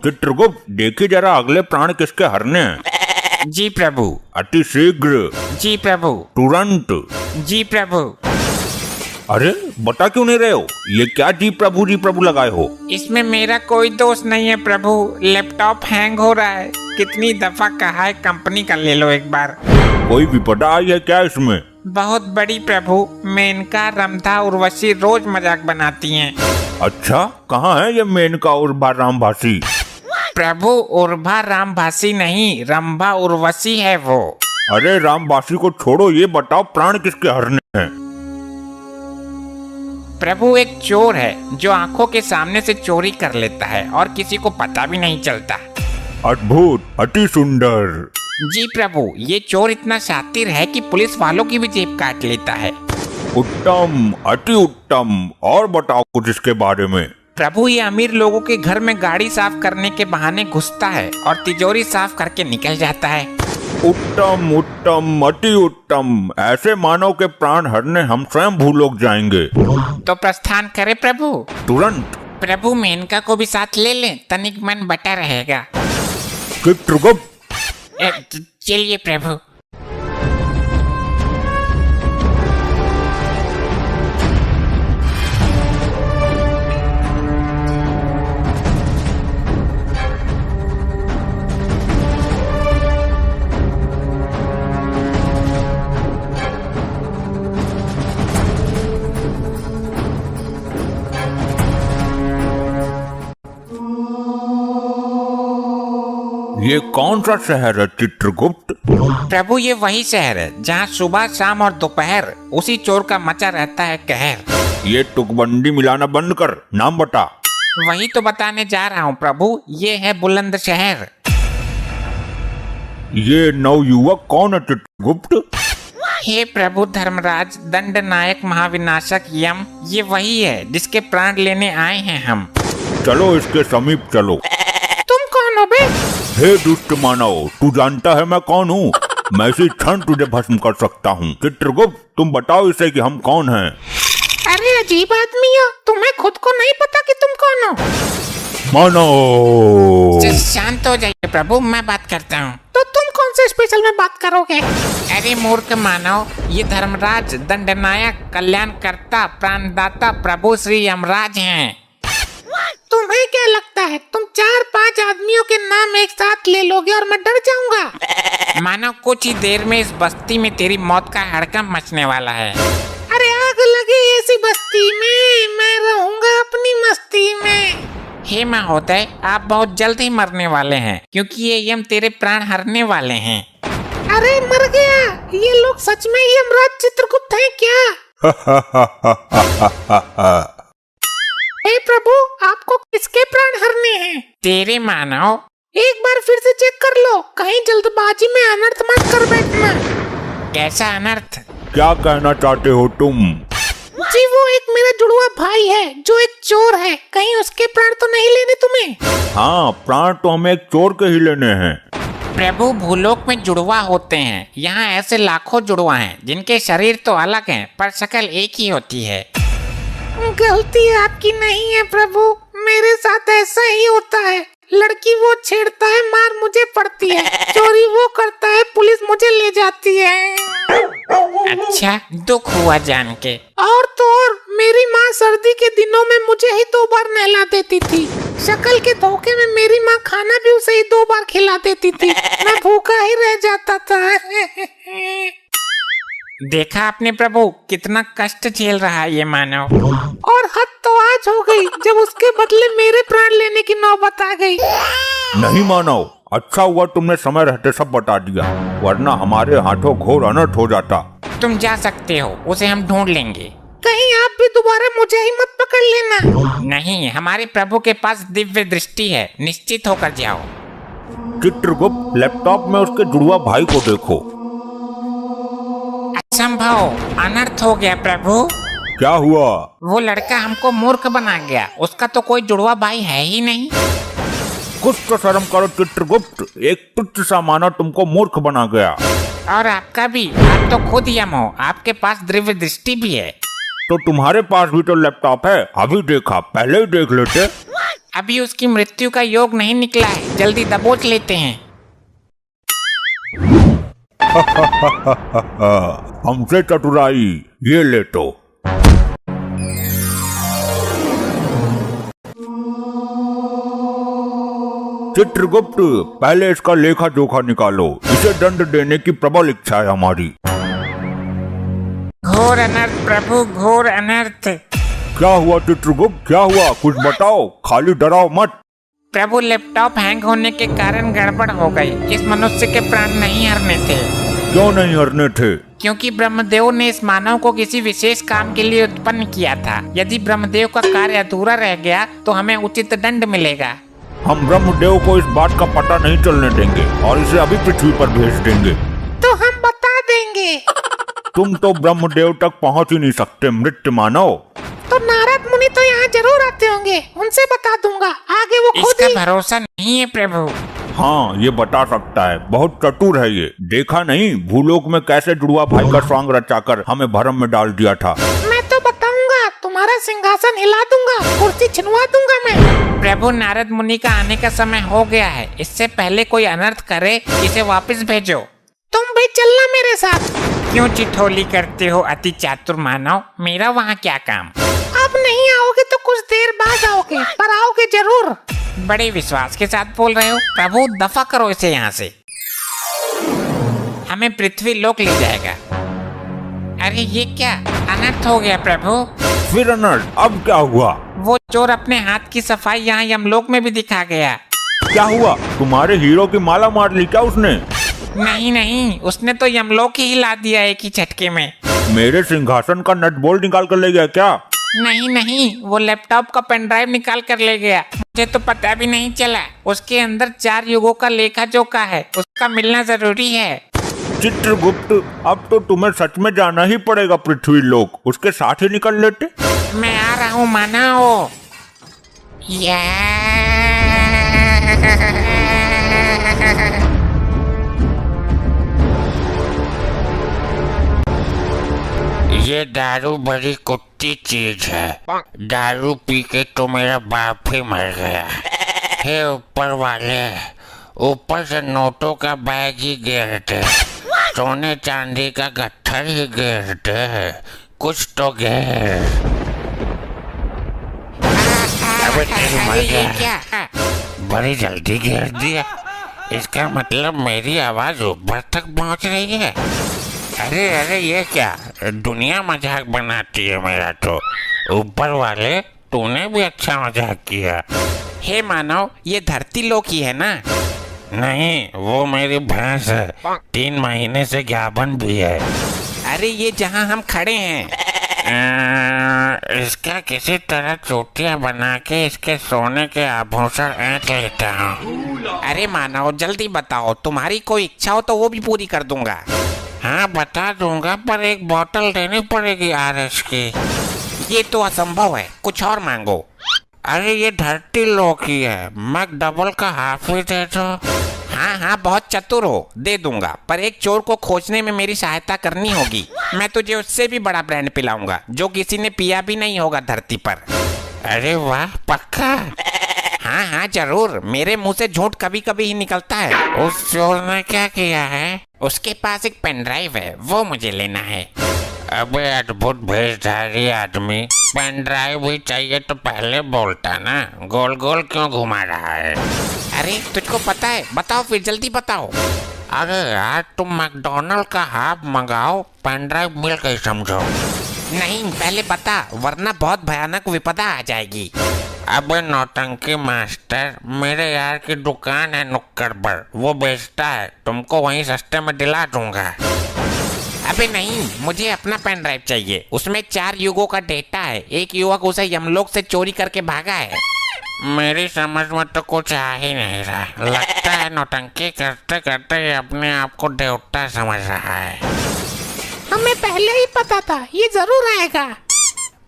चित्रगुप्त, देखिए जरा अगले प्राण किसके हरने हैं। जी प्रभु। अति शीघ्र। जी प्रभु। तुरंत। जी प्रभु। अरे बता क्यों नहीं रहे हो? ये क्या जी प्रभु लगाए हो? इसमें मेरा कोई दोष नहीं है प्रभु, लैपटॉप हैंग हो रहा है। कितनी दफा कहा है कंपनी का ले लो एक बार। कोई विपदा आई है क्या इसमें? बहुत बड़ी प्रभु, मेनका, रंभा, उर्वशी रोज मजाक बनाती हैं। अच्छा, कहाँ है ये मेनका उर्वा रामभासी? प्रभु उर्वा रामभासी नहीं, रंभा उर्वशी है वो। अरे रामभासी को छोड़ो, ये बताओ प्राण किसके हरने हैं? प्रभु एक चोर है जो आंखों के सामने से चोरी कर लेता है और किसी को पता भी नहीं चलता। अद्भुत, अति सुंदर। जी प्रभु, ये चोर इतना शातिर है कि पुलिस वालों की भी जेब काट लेता है। उत्तम, अति उत्तम। और बताओ कुछ इसके बारे में। प्रभु ये अमीर लोगों के घर में गाड़ी साफ करने के बहाने घुसता है और तिजोरी साफ करके निकल जाता है। उत्तम उत्तम, अति उत्तम। ऐसे मानव के प्राण हरने हम स्वयं भूलोक जाएंगे। तो प्रस्थान करे प्रभु? तुरंत। प्रभु मेनका को भी साथ ले लें, तनिक मन बटा रहेगा। चित्रगुप्त। चलिए प्रभु। ये कौन सा शहर है चित्रगुप्त? प्रभु ये वही शहर है जहाँ सुबह शाम और दोपहर उसी चोर का मचा रहता है कहर। ये तुकबंदी मिलाना बंद कर, नाम बता। वही तो बताने जा रहा हूँ प्रभु, ये है बुलंदशहर। ये नवयुवक कौन है चित्रगुप्त? हे प्रभु धर्मराज, दंड नायक, महाविनाशक यम, ये वही है जिसके प्राण लेने आए हैं हम। चलो इसके समीप चलो। तुम कौन हो बे? हे दुष्ट मानव, तू जानता है मैं कौन हूँ? मैं इसी क्षण तुझे भस्म कर सकता हूँ। चित्रगुप्त, तुम बताओ इसे कि हम कौन हैं। अरे अजीब आदमी हो, तुम्हें खुद को नहीं पता कि तुम कौन हो? मानव। शांत हो जाइए प्रभु, मैं बात करता हूँ। तो तुम कौन से स्पेशल में बात करोगे? अरे मूर्ख मानव, ये धर्मराज, दंडनायक, कल्याणकर्ता, प्राणदाता प्रभु श्री यमराज हैं। तुम्हें क्या लगता है तुम 4-5 आदमियों के नाम एक साथ ले लोगे और मैं डर जाऊंगा? मानो कुछ ही देर में इस बस्ती में तेरी मौत का हड़कंप मचने वाला है। अरे आग लगे ऐसी बस्ती में, मैं रहूंगा अपनी मस्ती में। हे महोदय, आप बहुत जल्द ही मरने वाले हैं क्योंकि ये यम तेरे प्राण हरने वाले हैं। अरे मर गया, ये लोग सच में यमराज चित्रगुप्त हैं क्या? हे प्रभु, आपको किसके प्राण हरने हैं? तेरे मानव। एक बार फिर से चेक कर लो, कहीं जल्दबाजी में अनर्थ मत कर बैठना। कैसा अनर्थ? क्या कहना चाहते हो तुम? जी वो एक मेरा जुड़वा भाई है जो एक चोर है, कहीं उसके प्राण तो नहीं लेने तुम्हें? हाँ, प्राण तो हमें एक चोर के ही लेने हैं। प्रभु भूलोक में जुड़वा होते हैं, यहाँ ऐसे लाखों जुड़वा हैं जिनके शरीर तो अलग हैं पर शक्ल एक ही होती है। गलती आपकी नहीं है प्रभु, मेरे साथ ऐसा ही होता है। लड़की वो छेड़ता है, मार मुझे पड़ती है। चोरी वो करता है, पुलिस मुझे ले जाती है। अच्छा, दुख हुआ जान के। और तो और मेरी माँ सर्दी के दिनों में मुझे ही 2 बार नहला देती थी। शक्ल के धोखे में मेरी माँ खाना भी उसे ही 2 बार खिला देती थी। मैं भूखा ही रह जाता था। देखा आपने प्रभु, कितना कष्ट झेल रहा है ये मानव। और हद तो आज हो गई जब उसके बदले मेरे प्राण लेने की नौबत आ गई। नहीं मानव, अच्छा हुआ तुमने समय रहते सब बता दिया, वरना हमारे हाथों घोर अनर्थ हो जाता। तुम जा सकते हो, उसे हम ढूंढ लेंगे। कहीं आप भी दोबारा मुझे ही मत पकड़ लेना। नहीं, हमारे प्रभु के पास दिव्य दृष्टि है, निश्चित होकर जाओ। चित्रगुप्त, लैपटॉप में उसके जुड़वा भाई को देखो। असंभव, अनर्थ हो गया प्रभु। क्या हुआ? वो लड़का हमको मूर्ख बना गया, उसका तो कोई जुड़वा भाई है ही नहीं। कुछ तो शर्म करो चित्रगुप्त, एक तुच्छ सा मानव तुमको मूर्ख बना गया। और आपका भी, आप तो खुद यम हो, आपके पास दिव्य दृष्टि भी है। तो तुम्हारे पास भी तो लैपटॉप है, अभी देखा, पहले ही देख लेते। अभी उसकी मृत्यु का योग नहीं निकला है, जल्दी दबोच लेते हैं। हमसे चतुराई, ये ले तो। चित्रगुप्त, पहले इसका लेखा जोखा निकालो, इसे दंड देने की प्रबल इच्छा है हमारी। घोर अनर्थ प्रभु, घोर अनर्थ। क्या हुआ चित्रगुप्त, क्या हुआ, कुछ बताओ, खाली डराओ मत। प्रभु, लैपटॉप हैंग होने के कारण गड़बड़ हो गई। इस मनुष्य के प्राण नहीं हरने थे। क्यों नहीं हरने थे? क्योंकि ब्रह्मदेव ने इस मानव को किसी विशेष काम के लिए उत्पन्न किया था। यदि ब्रह्मदेव का कार्य अधूरा रह गया तो हमें उचित दंड मिलेगा। हम ब्रह्मदेव को इस बात का पता नहीं चलने देंगे और इसे अभी पृथ्वी पर भेज देंगे। तो हम बता देंगे। तुम तो ब्रह्मदेव तक पहुंच ही नहीं सकते मृत्यु मानव। तो नारद मुनि तो यहाँ जरूर आते होंगे, उनसे बता दूंगा, आगे वो खुद ही। इसका भरोसा नहीं है प्रभु। हाँ, ये बता सकता है, बहुत चतुर है ये। देखा नहीं भूलोक में कैसे जुड़वा भाई का स्वांग रचाकर हमें भरम में डाल दिया था। मैं तो बताऊंगा, तुम्हारा सिंहासन हिला दूंगा, कुर्सी छिनवा दूंगा मैं। प्रभु, नारद मुनि का आने का समय हो गया है, इससे पहले कोई अनर्थ करे इसे वापस भेजो। तुम भी चलना मेरे साथ। क्यों चिठोली करते हो अति चातुर मानव, मेरा वहाँ क्या काम। अब नहीं आओगे तो कुछ देर बाद आओगे, पर आओगे जरूर। बड़े विश्वास के साथ बोल रहे हो। प्रभु, दफा करो इसे यहाँ से, हमें पृथ्वी लोक ले जाएगा। अरे ये क्या अनर्थ हो गया प्रभु। फिर अनर्थ, अब क्या हुआ? वो चोर अपने हाथ की सफाई यहाँ यमलोक में भी दिखा गया। क्या हुआ, तुम्हारे हीरो की माला मार ली क्या उसने? नहीं नहीं, उसने तो यमलोक ही हिला दिया एक ही झटके में। मेरे सिंहासन का नट बोल्ट निकाल कर ले गया क्या? नहीं नहीं, वो लैपटॉप का पेन ड्राइव निकाल कर ले गया। मुझे तो पता भी नहीं चला। उसके अंदर 4 युगों का लेखा जोखा है, उसका मिलना जरूरी है। चित्रगुप्त, अब तो तुम्हें सच में जाना ही पड़ेगा पृथ्वी लोक, उसके साथ ही निकल लेते। मैं आ रहा हूँ मानव। ये दारू बड़ी कुत्ती चीज है। दारू पी के तो मेरा बाप ही मर गया। हे ऊपर वाले, ऊपर से नोटों का बैग ही गिरते, सोने चांदी का गट्ठर ही गिरते, कुछ तो गिर। अबे तेरी मर गया, बड़ी जल्दी गिर दिया। इसका मतलब मेरी आवाज ऊपर तक पहुंच रही है। अरे अरे, ये क्या दुनिया मजाक बनाती है मेरा तो। ऊपर वाले, तूने भी अच्छा मजाक किया। हे मानव, ये धरती लोक ही है ना? नहीं, वो मेरी भैंस है, 3 महीने से ज्ञापन भी है। अरे ये जहाँ हम खड़े हैं। इसका किसी तरह चोटियाँ बना के इसके सोने के आभूषण ऐंठ लेता हूँ। अरे मानव, जल्दी बताओ, तुम्हारी कोई इच्छा हो तो वो भी पूरी कर दूंगा। हाँ बता दूंगा, पर एक बोतल देनी पड़ेगी RS की। ये तो असंभव है, कुछ और मांगो। अरे ये धरती लोक ही है, मैक डबल का हाफ ही दे दो। हाँ हाँ, बहुत चतुर हो, दे दूंगा, पर एक चोर को खोजने में मेरी सहायता करनी होगी। मैं तुझे उससे भी बड़ा ब्रांड पिलाऊंगा, जो किसी ने पिया भी नहीं होगा धरती पर। अरे वाह, पक्का? हाँ हाँ जरूर, मेरे मुंह से झूठ कभी कभी ही निकलता है। उस चोर ने क्या किया है? उसके पास एक पेन ड्राइव है, वो मुझे लेना है। अबे अद्भुत भेषधारी आदमी, पेन ड्राइव भी चाहिए तो पहले बोलता ना, गोल गोल क्यों घुमा रहा है? अरे तुझको पता है, बताओ फिर, जल्दी बताओ। अरे यार, तुम मैकडोनल्ड का हाफ मंगाओ, पेन ड्राइव मिल गई समझो। नहीं, पहले बता, वरना बहुत भयानक विपदा आ जाएगी। अबे नौटंकी मास्टर, मेरे यार की दुकान है नुक्कड़ पर, वो बेचता है, तुमको वहीं सस्ते में दिला दूंगा। अबे नहीं, मुझे अपना पेन ड्राइव चाहिए, उसमें 4 युगों का डेटा है। एक युवक उसे यमलोक से चोरी करके भागा है। मेरी समझ में तो कुछ आ ही नहीं रहा, लगता है नौटंकी करते करते ये अपने आप को देवता समझ रहा है। हमें पहले ही पता था ये जरूर आएगा।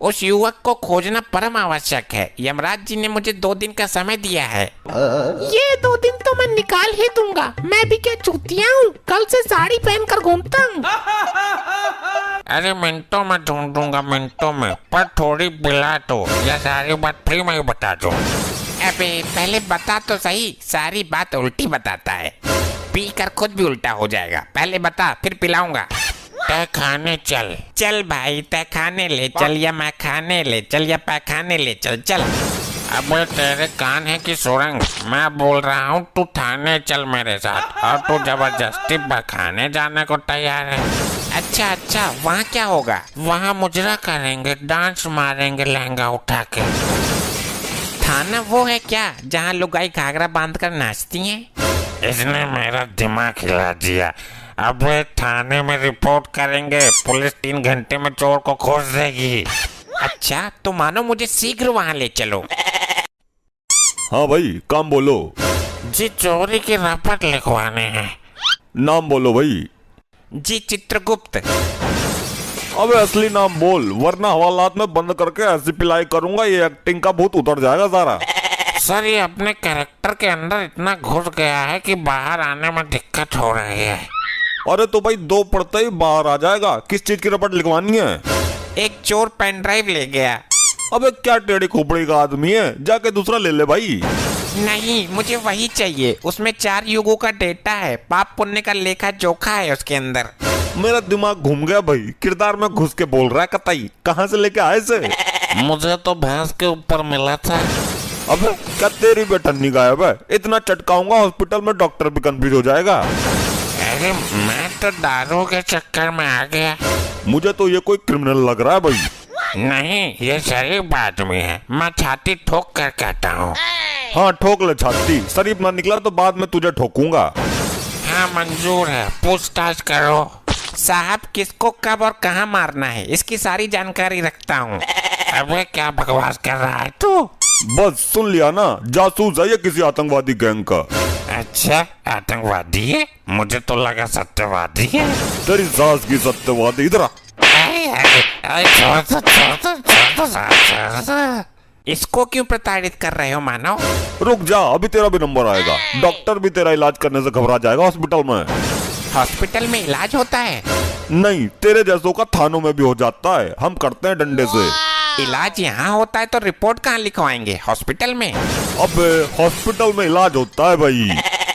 उस युवक को खोजना परम आवश्यक है। यमराज जी ने मुझे 2 दिन का समय दिया है। ये 2 दिन तो मैं निकाल ही दूंगा। मैं भी क्या चूतिया हूँ, कल से साड़ी पहनकर घूमता हूँ। अरे मिनटों में ढूंढूंगा, मिनटों में, पर थोड़ी बिला तो, या सारी बात फ्री में ही बता दो। अबे पहले बता तो सही, सारी बात उल्टी बताता है, पी कर खुद भी उल्टा हो जाएगा। पहले बता फिर पिलाऊंगा। तय खाने चल। चल भाई, तय खाने ले चल, या मैं खाने ले चल, या पैखाने ले चल। चल। अबे तेरे कान है कि सुरंग? मैं बोल रहा हूँ तू थाने चल मेरे साथ, और तू जबरदस्ती खाने जाने को तैयार है। अच्छा, वहाँ क्या होगा? वहाँ मुजरा करेंगे, डांस मारेंगे लहंगा उठा के। थाना वो है क्या जहाँ लुगाई घाघरा बांधकर नाचती हैं? इसने मेरा दिमाग हिला दिया। अब थाने में रिपोर्ट करेंगे, पुलिस 3 घंटे में चोर को खोज देगी। अच्छा तो मानो मुझे शीघ्र वहाँ ले चलो। हाँ भाई, काम बोलो। जी चोरी की रपट लिखवाने हैं। नाम बोलो भाई। जी चित्रगुप्त। अबे असली नाम बोल, वरना हवालात में बंद करके ऐसी पिलाई करूंगा ये एक्टिंग का भूत उतर जाएगा सारा। सर ये अपने कैरेक्टर के अंदर इतना घुस गया है कि बाहर आने में दिक्कत हो रही है। अरे तो भाई 2 पढ़ते ही बाहर आ जाएगा। किस चीज की रपट लिखवानी है? एक चोर पेन ड्राइव ले गया। अबे क्या टेढ़ी खोपड़ी का आदमी है, जाके दूसरा ले ले भाई। नहीं, मुझे वही चाहिए। उसमें 4 युगों का डेटा है, पाप पुण्य का लेखा जोखा है उसके अंदर। मेरा दिमाग घूम गया भाई, किरदार में घुस के बोल रहा है कतई। कहाँ से लेके आए से? मुझे तो भैंस के ऊपर मिला था। अबे क्या तेरी बेटन्नी गायब है? इतना चटकाऊंगा हॉस्पिटल में डॉक्टर भी कंफ्यूज हो जाएगा। अरे मैं तो दारू के चक्कर में आ गया। मुझे तो ये कोई क्रिमिनल लग रहा है भाई। नहीं, ये शरीफ आदमी है, मैं छाती ठोक कर कहता हूँ। हाँ ठोक ले छाती, शरीफ ना निकला तो बाद में तुझे ठोकूंगा। हाँ मंजूर है, पूछताछ करो। साहब किसको कब और कहाँ मारना है इसकी सारी जानकारी रखता हूँ। अबे क्या बकवास कर रहा है तू? बस सुन लिया ना, जासूस है ये किसी आतंकवादी गैंग का। अच्छा आतंकवादी है? मुझे तो लगा सत्यवादी है। तेरी सास की सत्यवादी। इधर आ। इसको क्यों प्रताड़ित कर रहे हो मानव? रुक जा, अभी तेरा भी नंबर आएगा। डॉक्टर भी तेरा इलाज करने से घबरा जाएगा हॉस्पिटल में। हॉस्पिटल में इलाज होता है? नहीं, तेरे जैसों का थानों में भी हो जाता है, हम करते हैं डंडे से। इलाज यहाँ होता है तो रिपोर्ट कहाँ लिखवाएंगे? हॉस्पिटल में? अबे हॉस्पिटल में इलाज होता है भाई।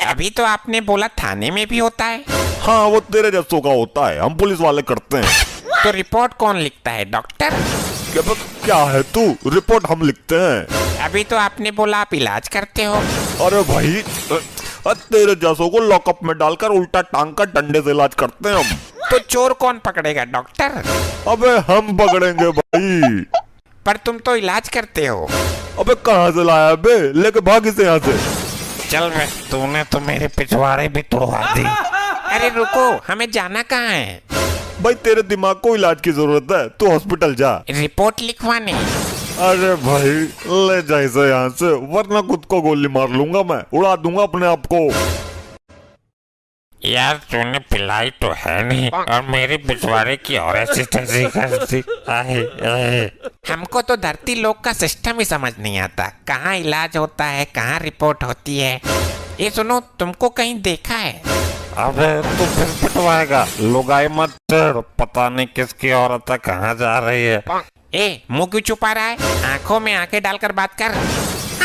अभी तो आपने बोला थाने में भी होता है। हाँ वो तेरे जैसों का होता है, हम पुलिस वाले करते हैं। तो रिपोर्ट कौन लिखता है? डॉक्टर? क्या है तू? रिपोर्ट हम लिखते हैं। अभी तो आपने बोला आप इलाज करते हो। अरे भाई तेरे जैसों को लॉकअप में डालकर उल्टा टांग कर डंडे से इलाज करते हैं हम। तो चोर कौन पकड़ेगा? डॉक्टर? अबे हम पकड़ेंगे भाई। पर तुम तो इलाज करते हो। अबे कहाँ से लाया बे? लेके भाग इसे यहाँ से। चल बे, तूने तो मेरे पिछवाड़े भी तोड़वा दी। अरे रुको, हमें जाना कहाँ है? भाई तेरे दिमाग को इलाज की जरूरत है, तू हॉस्पिटल जा। रिपोर्ट लिखवाने? अरे भाई ले जा इसे यहाँ से, वरना खुद को गोली मार लूंगा मैं, उड़ा दूंगा अपने आप को। यार तूने पिलाई तो है नहीं, और मेरी पिछवाड़े की और ऐसी तैसी करती। हमको तो धरती लोक का सिस्टम ही समझ नहीं आता, कहाँ इलाज होता है, कहाँ रिपोर्ट होती है। ये सुनो, तुमको कहीं देखा है? अबे तू फिर पिटवाएगा, लुगाई मत छेड़, पता नहीं किसकी औरत है, कहाँ जा रही है। ए मुंह क्यों छुपा रहा है? आंखों में आंखें डालकर बात कर।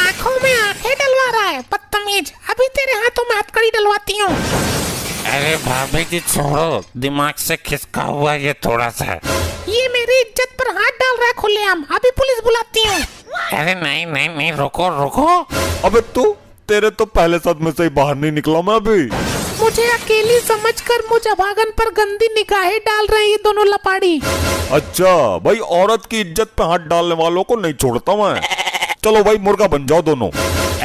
आंखों में आंखें डलवा रहा है बदतमीज, अभी तेरे हाथों में हथकड़ी डलवाती हूँ। अरे भाभी जी छोड़ो, दिमाग से खिसका हुआ ये थोड़ा सा। ये मेरी इज्जत पर हाथ डाल रहा है खुलेआम, अभी पुलिस बुलाती हूँ। अरे नहीं नहीं नहीं, रुको रुको। अबे तू, तेरे तो पहले सदमे से ही बाहर नहीं निकला मैं अभी। मुझे अकेली समझकर मुझे भागन पर गंदी निगाहें डाल रहे हैं ये दोनों लपाड़ी। अच्छा भाई, औरत की इज्जत पे हाथ डालने वालों को नहीं छोड़ता मैं। चलो भाई मुर्गा बन जाओ दोनों।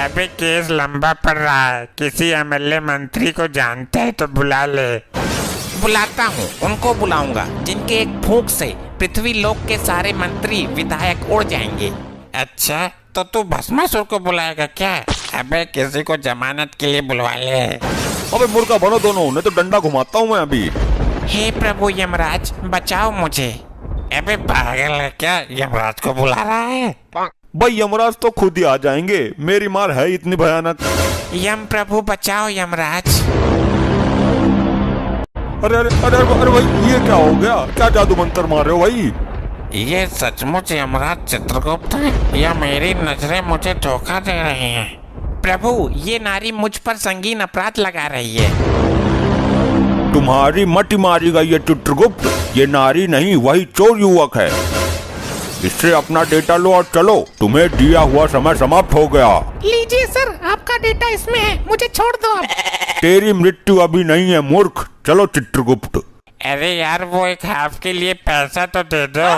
अबे केस लंबा पड़ रहा है, किसी एमएलए मंत्री को जानते है तो बुला ले। बुलाता हूँ, उनको बुलाऊंगा जिनके एक फूंक से पृथ्वी लोक के सारे मंत्री विधायक उड़ जाएंगे। अच्छा तो तू भस्मासुर को बुलाएगा क्या? अबे किसी को जमानत के लिए बुलवा ले। अबे मुर्गा बनो दोनों, नहीं तो डंडा घुमाता हूँ मैं अभी। हे प्रभु यमराज, बचाओ मुझे। अबे पागल है क्या, यमराज को बुला रहा है? भाई यमराज तो खुद ही आ जाएंगे, मेरी मार है इतनी भयानक। यम प्रभु बचाओ यमराज। अरे अरे अरे अरे भाई ये क्या हो गया, क्या जादू मंत्र मार रहे हो भाई? ये सचमुच यमराज चित्रगुप्त है या मेरी नजरें मुझे धोखा दे रही हैं? प्रभु ये नारी मुझ पर संगीन अपराध लगा रही है। तुम्हारी मटी मारी गई है चित्रगुप्त, ये नारी नहीं वही चोर युवक है। इससे अपना डेटा लो और चलो, तुम्हें दिया हुआ समय समाप्त हो गया। लीजिए सर, आपका डेटा इसमें है, मुझे छोड़ दो अब। तेरी मृत्यु अभी नहीं है मूर्ख, चलो चित्रगुप्त। अरे यार वो एक हाफ के लिए पैसा तो दे दो।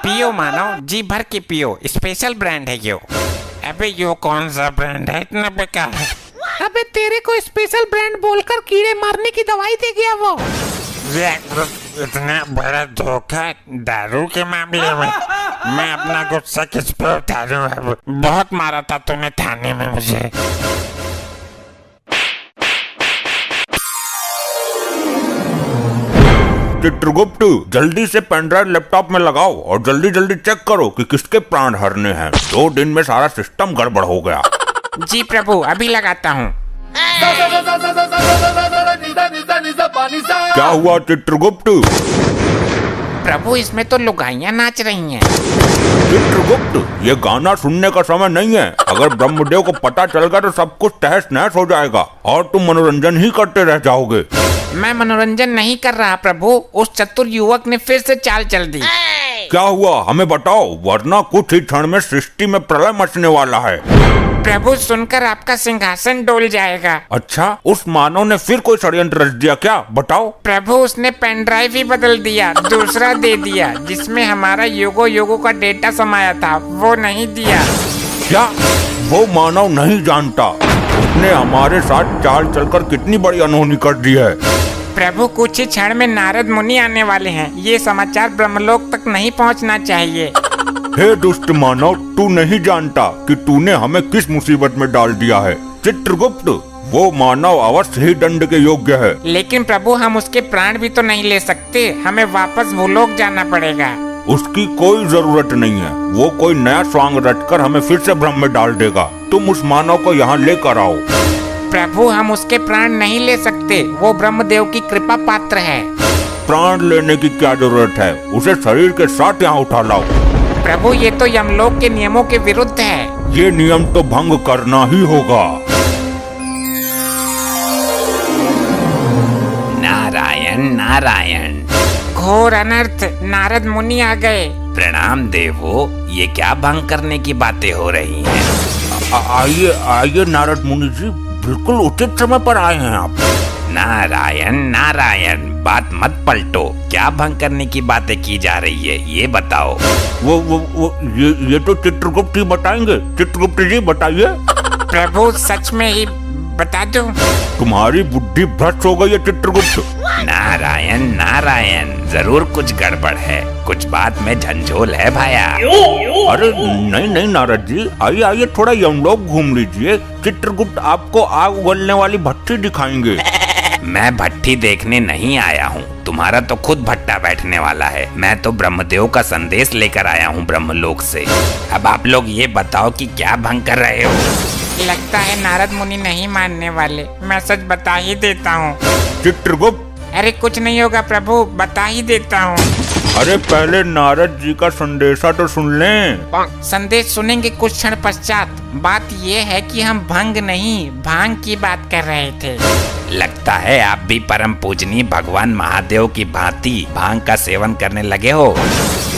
पियो मानव, जी भर के पियो, स्पेशल ब्रांड है यो। अबे यो कौन सा ब्रांड है, इतना बेकार है? अबे तेरे को स्पेशल ब्रांड बोलकर कीड़े मारने की दवाई दे गया वो। इतना बड़ा धोखा दारू के मामले में, मैं अपना गुस्सा किस पे उतारूं अब? बहुत मारा था तूने थाने में मुझे। चित्रगुप्त जल्दी से पेनड्राइव लैपटॉप में लगाओ और जल्दी जल्दी चेक करो कि किसके प्राण हरने हैं। 2 दिन में सारा सिस्टम गड़बड़ हो गया। जी प्रभु अभी लगाता हूँ। क्या हुआ चित्रगुप्त? प्रभु इसमें तो लुगाइयाँ नाच रही हैं। चित्रगुप्त ये गाना सुनने का समय नहीं है, अगर ब्रह्मदेव को पता चल गया तो सब कुछ तहस नहस हो जाएगा और तुम मनोरंजन ही करते रह जाओगे। मैं मनोरंजन नहीं कर रहा प्रभु, उस चतुर युवक ने फिर से चाल चल दी। क्या हुआ हमें बताओ, वरना कुछ ही क्षण में सृष्टि में प्रलय मचने वाला है। प्रभु सुनकर आपका सिंहासन डोल जाएगा। अच्छा, उस मानव ने फिर कोई षड्यंत्र रच दिया क्या, बताओ। प्रभु उसने पेन ड्राइव ही बदल दिया, दूसरा दे दिया जिसमें हमारा युगो युगो का डेटा समाया था, वो नहीं दिया। क्या वो मानव नहीं जानता उसने हमारे साथ चाल चलकर कितनी बड़ी अनहोनी कर दी है? प्रभु कुछ ही क्षण में नारद मुनि आने वाले हैं, ये समाचार ब्रह्मलोक तक नहीं पहुंचना चाहिए। हे दुष्ट मानव, तू नहीं जानता कि तूने हमें किस मुसीबत में डाल दिया है। चित्रगुप्त वो मानव अवश्य ही दंड के योग्य है। लेकिन प्रभु हम उसके प्राण भी तो नहीं ले सकते, हमें वापस भूलोक जाना पड़ेगा। उसकी कोई जरूरत नहीं है, वो कोई नया स्वांग रचकर हमें फिर से भ्रम में डाल देगा। तुम उस मानव को यहाँ लेकर आओ। प्रभु हम उसके प्राण नहीं ले सकते, वो ब्रह्मदेव की कृपा पात्र है। प्राण लेने की क्या जरूरत है, उसे शरीर के साथ यहाँ उठा लाओ। प्रभु ये तो यमलोक के नियमों के विरुद्ध है। ये नियम तो भंग करना ही होगा। नारायण नारायण। घोर अनर्थ, नारद मुनि आ गए। प्रणाम देवो, ये क्या भंग करने की बातें हो रही हैं? आइए आइए नारद मुनि जी, बिल्कुल उचित समय पर आए हैं आप। नारायण नारायण, बात मत पलटो, क्या भंग करने की बातें की जा रही है ये बताओ। वो ये तो चित्रगुप्त ही बताएंगे। चित्रगुप्त जी बताइए। प्रभु सच में ही बता दो। तुम्हारी बुद्धि भ्रष्ट हो गई है चित्रगुप्त। नारायण नारायण, जरूर कुछ गड़बड़ है, कुछ बात में झंझोल है भाया। अरे नहीं नहीं नारद जी, आइए आइए थोड़ा यमलोक घूम लीजिए। चित्रगुप्त आपको आग उगलने वाली भट्टी दिखाएंगे। मैं भट्टी देखने नहीं आया हूँ, तुम्हारा तो खुद भट्टा बैठने वाला है। मैं तो ब्रह्मदेव का संदेश लेकर आया हूँ ब्रह्मलोक से। अब आप लोग ये बताओ कि क्या भंग कर रहे हो? लगता है नारद मुनि नहीं मानने वाले, मैं सच बता ही देता हूँ। चित्रगुप्त अरे कुछ नहीं होगा प्रभु, बता ही देता हूँ। अरे पहले नारद जी का संदेशा तो सुन लें। संदेश सुनेंगे कुछ क्षण पश्चात। बात ये है कि हम भंग नहीं भांग की बात कर रहे थे। लगता है आप भी परम पूजनीय भगवान महादेव की भांति भांग का सेवन करने लगे हो।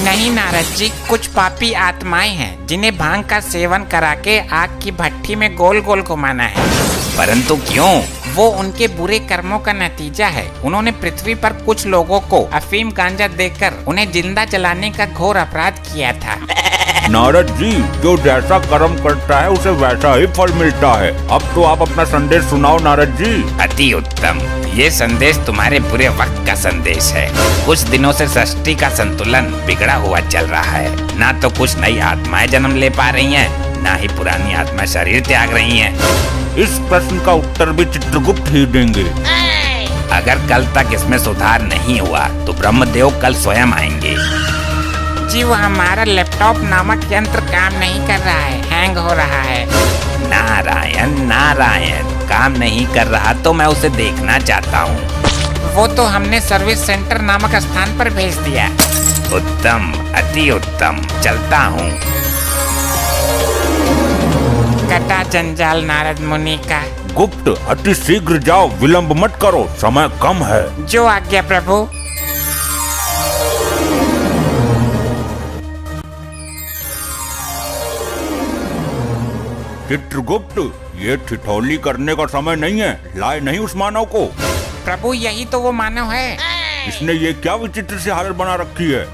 नहीं नारद जी, कुछ पापी आत्माएं हैं जिन्हें भांग का सेवन करा के आग की भट्टी में गोल गोल घुमाना है। परंतु क्यों? वो उनके बुरे कर्मों का नतीजा है। उन्होंने पृथ्वी पर कुछ लोगों को अफीम गांजा देकर उन्हें जिंदा जलाने का घोर अपराध किया था। नारद जी, जो जैसा कर्म करता है उसे वैसा ही फल मिलता है। अब तो आप अपना संदेश सुनाओ नारद जी। अति उत्तम, ये संदेश तुम्हारे बुरे वक्त का संदेश है। कुछ दिनों से सृष्टि का संतुलन बिगड़ा हुआ चल रहा है। ना तो कुछ नई आत्माएं जन्म ले पा रही हैं, ना ही पुरानी आत्मा शरीर त्याग रही हैं। इस प्रश्न का उत्तर भी चित्रगुप्त ही देंगे। अगर कल तक इसमें सुधार नहीं हुआ तो ब्रह्मदेव कल स्वयं आएंगे। जी वो हमारा लैपटॉप नामक यंत्र काम नहीं कर रहा है, हैंग हो रहा है। नारायण नारायण, काम नहीं कर रहा तो मैं उसे देखना चाहता हूँ। वो तो हमने सर्विस सेंटर नामक स्थान पर भेज दिया। उत्तम, अति उत्तम, चलता हूँ। कटा जंजाल नारद मुनि का। गुप्त, अति शीघ्र जाओ, विलंब मत करो, समय कम है। जो आज्ञा प्रभु। चित्रगुप्त, ये ठिठोली करने का समय नहीं है, लाए नहीं उस मानव को। प्रभु यही तो वो मानव है। इसने ये क्या विचित्र सी हालत बना रखी है।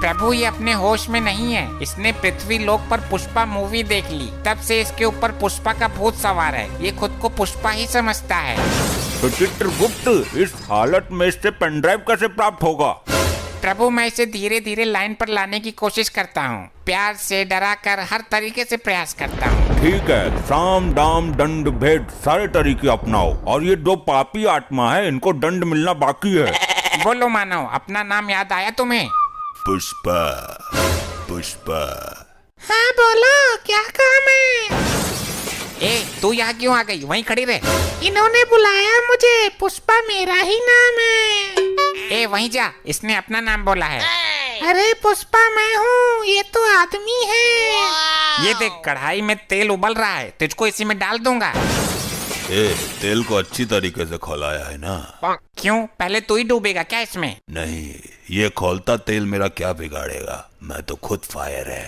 प्रभु ये अपने होश में नहीं है। इसने पृथ्वी लोक पर पुष्पा मूवी देख ली, तब से इसके ऊपर पुष्पा का भूत सवार है। ये खुद को पुष्पा ही समझता है। तो चित्रगुप्त, इस हालत में इससे पेनड्राइव कैसे प्राप्त होगा। प्रभु मैं इसे धीरे धीरे लाइन पर लाने की कोशिश करता हूँ, प्यार से डरा कर हर तरीके से प्रयास करता हूँ। ठीक है, साम दाम दंड भेद सारे तरीके अपनाओ, और ये दो पापी आत्मा है, इनको दंड मिलना बाकी है। बोलो मानव, अपना नाम याद आया तुम्हें? पुष्पा, पुष्पा। हाँ बोलो, क्या काम है? ए तू यहाँ क्यों आ गई? वहीं खड़ी रहे। इन्होंने बुलाया मुझे, पुष्पा मेरा ही नाम है। ए वहीं जा, इसने अपना नाम बोला है। अरे पुष्पा मैं हूँ, ये तो आदमी है। ये देख, कढ़ाई में तेल उबल रहा है, तुझको इसी में डाल दूंगा। तेल को अच्छी तरीके से खौलाया है ना? क्यों, पहले तू ही डूबेगा क्या इसमें? नहीं, ये खौलता तेल मेरा क्या बिगाड़ेगा, मैं तो खुद फायर है।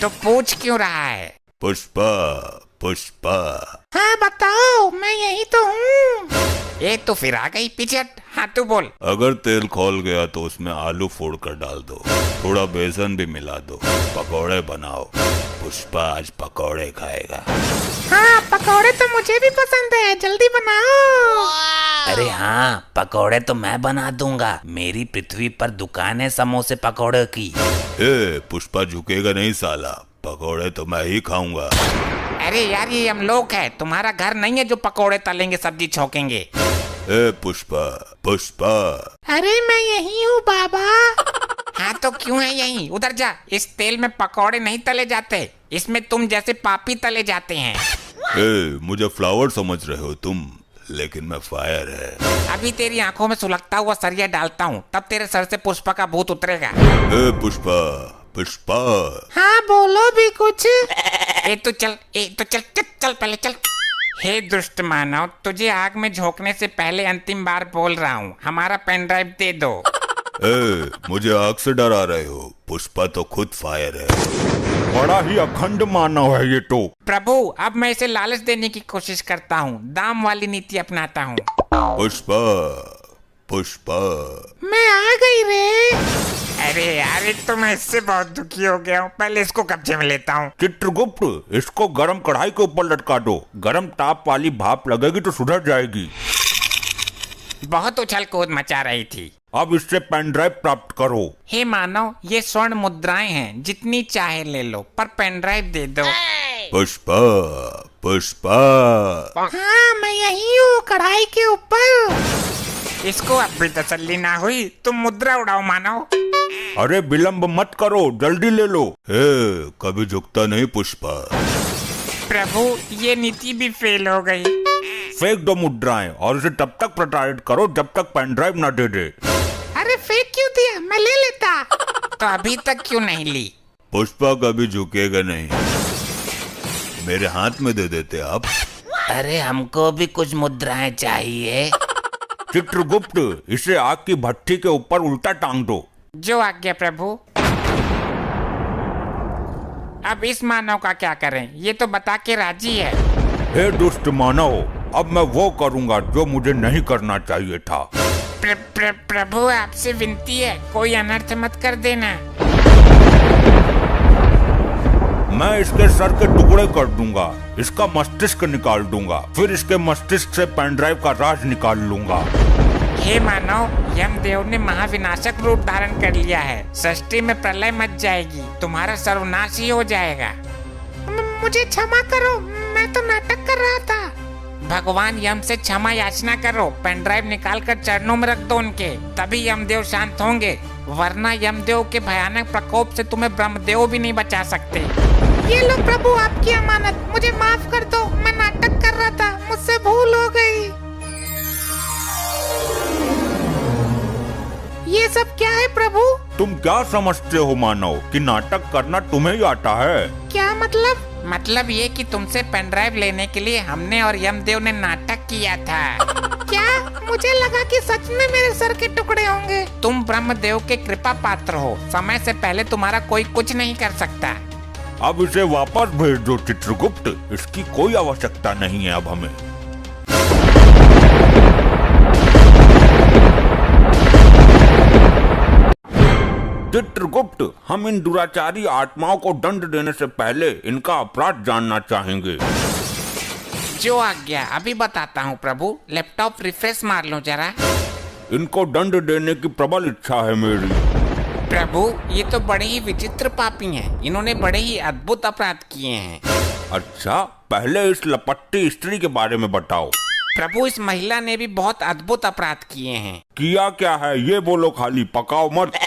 तो पूछ क्यों रहा है? पुष्पा, पुष्पा। हाँ बताओ, मैं यही तो हूँ। ए तो फिर आ गई पीछे हट। हाँ तू बोल। अगर तेल खौल गया तो उसमें आलू फोड़ कर डाल दो, थोड़ा बेसन भी मिला दो, पकौड़े बनाओ। पुष्पा आज पकौड़े खाएगा। हाँ पकौड़े तो मुझे भी पसंद है, जल्दी बनाओ। अरे हाँ, पकौड़े तो मैं बना दूंगा। मेरी पृथ्वी पर दुकान है समोसे पकौड़े की। पुष्पा झुकेगा नहीं साला, पकौड़े तो मैं ही खाऊंगा। अरे यार ये हम लोग है, तुम्हारा घर नहीं है जो पकौड़े तलेंगे सब्जी छौकेंगे। पुष्पा, पुष्पा। अरे मैं यही हूँ बाबा। हाँ तो क्यों है यहीं? उधर जा, इस तेल में पकौड़े नहीं तले जाते, इसमें तुम जैसे पापी तले जाते हैं। मुझे फ्लावर समझ रहे हो तुम, लेकिन मैं फायर है। अभी तेरी आंखों में सुलगता हुआ सरिया डालता हूँ, तब तेरे सर से पुष्पा का भूत उतरेगा। पुष्पा, पुष्पा। हाँ बोलो भी कुछ। ए तो चल, चल पहले चल। हे दुष्ट मानव, तुझे आग में झोंकने से पहले अंतिम बार बोल रहा हूँ, हमारा पेन ड्राइव दे दो। मुझे आग से डरा रहे हो? पुष्पा तो खुद फायर है। बड़ा ही अखंड मानव है ये तो। प्रभु अब मैं इसे लालच देने की कोशिश करता हूँ, दाम वाली नीति अपनाता हूँ। पुष्पा, पुष्पा। मैं आ गई रे। अरे यार तो मैं इससे बहुत दुखी हो गया हूँ, पहले इसको कब्जे में लेता हूँ। चित्रगुप्त, इसको गरम कढ़ाई के ऊपर लटका दो, गरम ताप वाली भाप लगेगी तो सुधर जाएगी। बहुत उछल कूद मचा रही थी। अब इससे पेन ड्राइव प्राप्त करो। हे मानव, ये स्वर्ण मुद्राएं हैं, जितनी चाहे ले लो, पर पेन ड्राइव दे दो। पुष्पा, पुष्पा। हाँ मैं यही हूँ, कढ़ाई के ऊपर। इसको अब भी तसल्ली ना हुई, तुम मुद्रा उड़ाओ मानव। अरे विलंब मत करो, जल्दी ले लो। कभी झुकता नहीं पुष्पा। प्रभु ये नीति भी फेल हो गई। फेंक दो मुद्राएं और इसे तब तक प्रताड़ित करो जब तक पेन ड्राइव न दे दे। अरे फेंक क्यों दिया, मैं ले लेता। तो अभी तक क्यों नहीं ली? पुष्पा कभी झुकेगा नहीं, मेरे हाथ में दे देते आप। अरे हमको भी कुछ मुद्राएं चाहिए। चित्रगुप्त, इसे आग की भट्टी के ऊपर उल्टा टांग दो। जो आज्ञा प्रभु। अब इस मानव का क्या करें, ये तो बता के राजी है। हे दुष्ट मानव, अब मैं वो करूंगा जो मुझे नहीं करना चाहिए था। प्रभु आपसे विनती है, कोई अनर्थ मत कर देना। मैं इसके सर के टुकड़े कर दूंगा, इसका मस्तिष्क निकाल दूंगा, फिर इसके मस्तिष्क से पेन ड्राइव का राज निकाल लूंगा। हे मानव, यमदेव ने महाविनाशक रूप धारण कर लिया है। सृष्टि में प्रलय मच जाएगी, तुम्हारा सर्वनाश ही हो जाएगा। मुझे क्षमा करो, मैं तो नाटक कर रहा था। भगवान यम से क्षमा याचना करो, पेन ड्राइव निकाल कर चरणों में रख दो उनके, तभी यमदेव शांत होंगे। वरना यमदेव के भयानक प्रकोप से तुम्हें ब्रह्मदेव भी नहीं बचा सकते। ये लो प्रभु आपकी अमानत, मुझे माफ कर दो, मैं नाटक कर रहा था, मुझसे भूल हो गई। ये सब क्या है प्रभु? तुम क्या समझते हो मानव कि नाटक करना तुम्हें ही आता है? क्या मतलब? मतलब ये कि तुमसे पेन ड्राइव लेने के लिए हमने और यमदेव ने नाटक किया था। क्या? मुझे लगा कि सच में मेरे सर के टुकड़े होंगे। तुम ब्रह्मदेव के कृपा पात्र हो, समय से पहले तुम्हारा कोई कुछ नहीं कर सकता। अब इसे वापस भेज दो चित्रगुप्त, इसकी कोई आवश्यकता नहीं है अब हमें। चित्रगुप्त, हम इन दुराचारी आत्माओं को दंड देने से पहले इनका अपराध जानना चाहेंगे। जो आज्ञा, अभी बताता हूँ प्रभु। लैपटॉप रिफ्रेश मार लो जरा। इनको दंड देने की प्रबल इच्छा है मेरी। प्रभु, ये तो बड़े ही विचित्र पापी हैं। इन्होंने बड़े ही अद्भुत अपराध किए हैं। अच्छा, पहले इस लपट्टी स्त्री के बारे में बताओ। प्रभु, इस महिला ने भी बहुत अद्भुत अपराध किए हैं। किया क्या है ये बोलो, खाली पकाओ मत।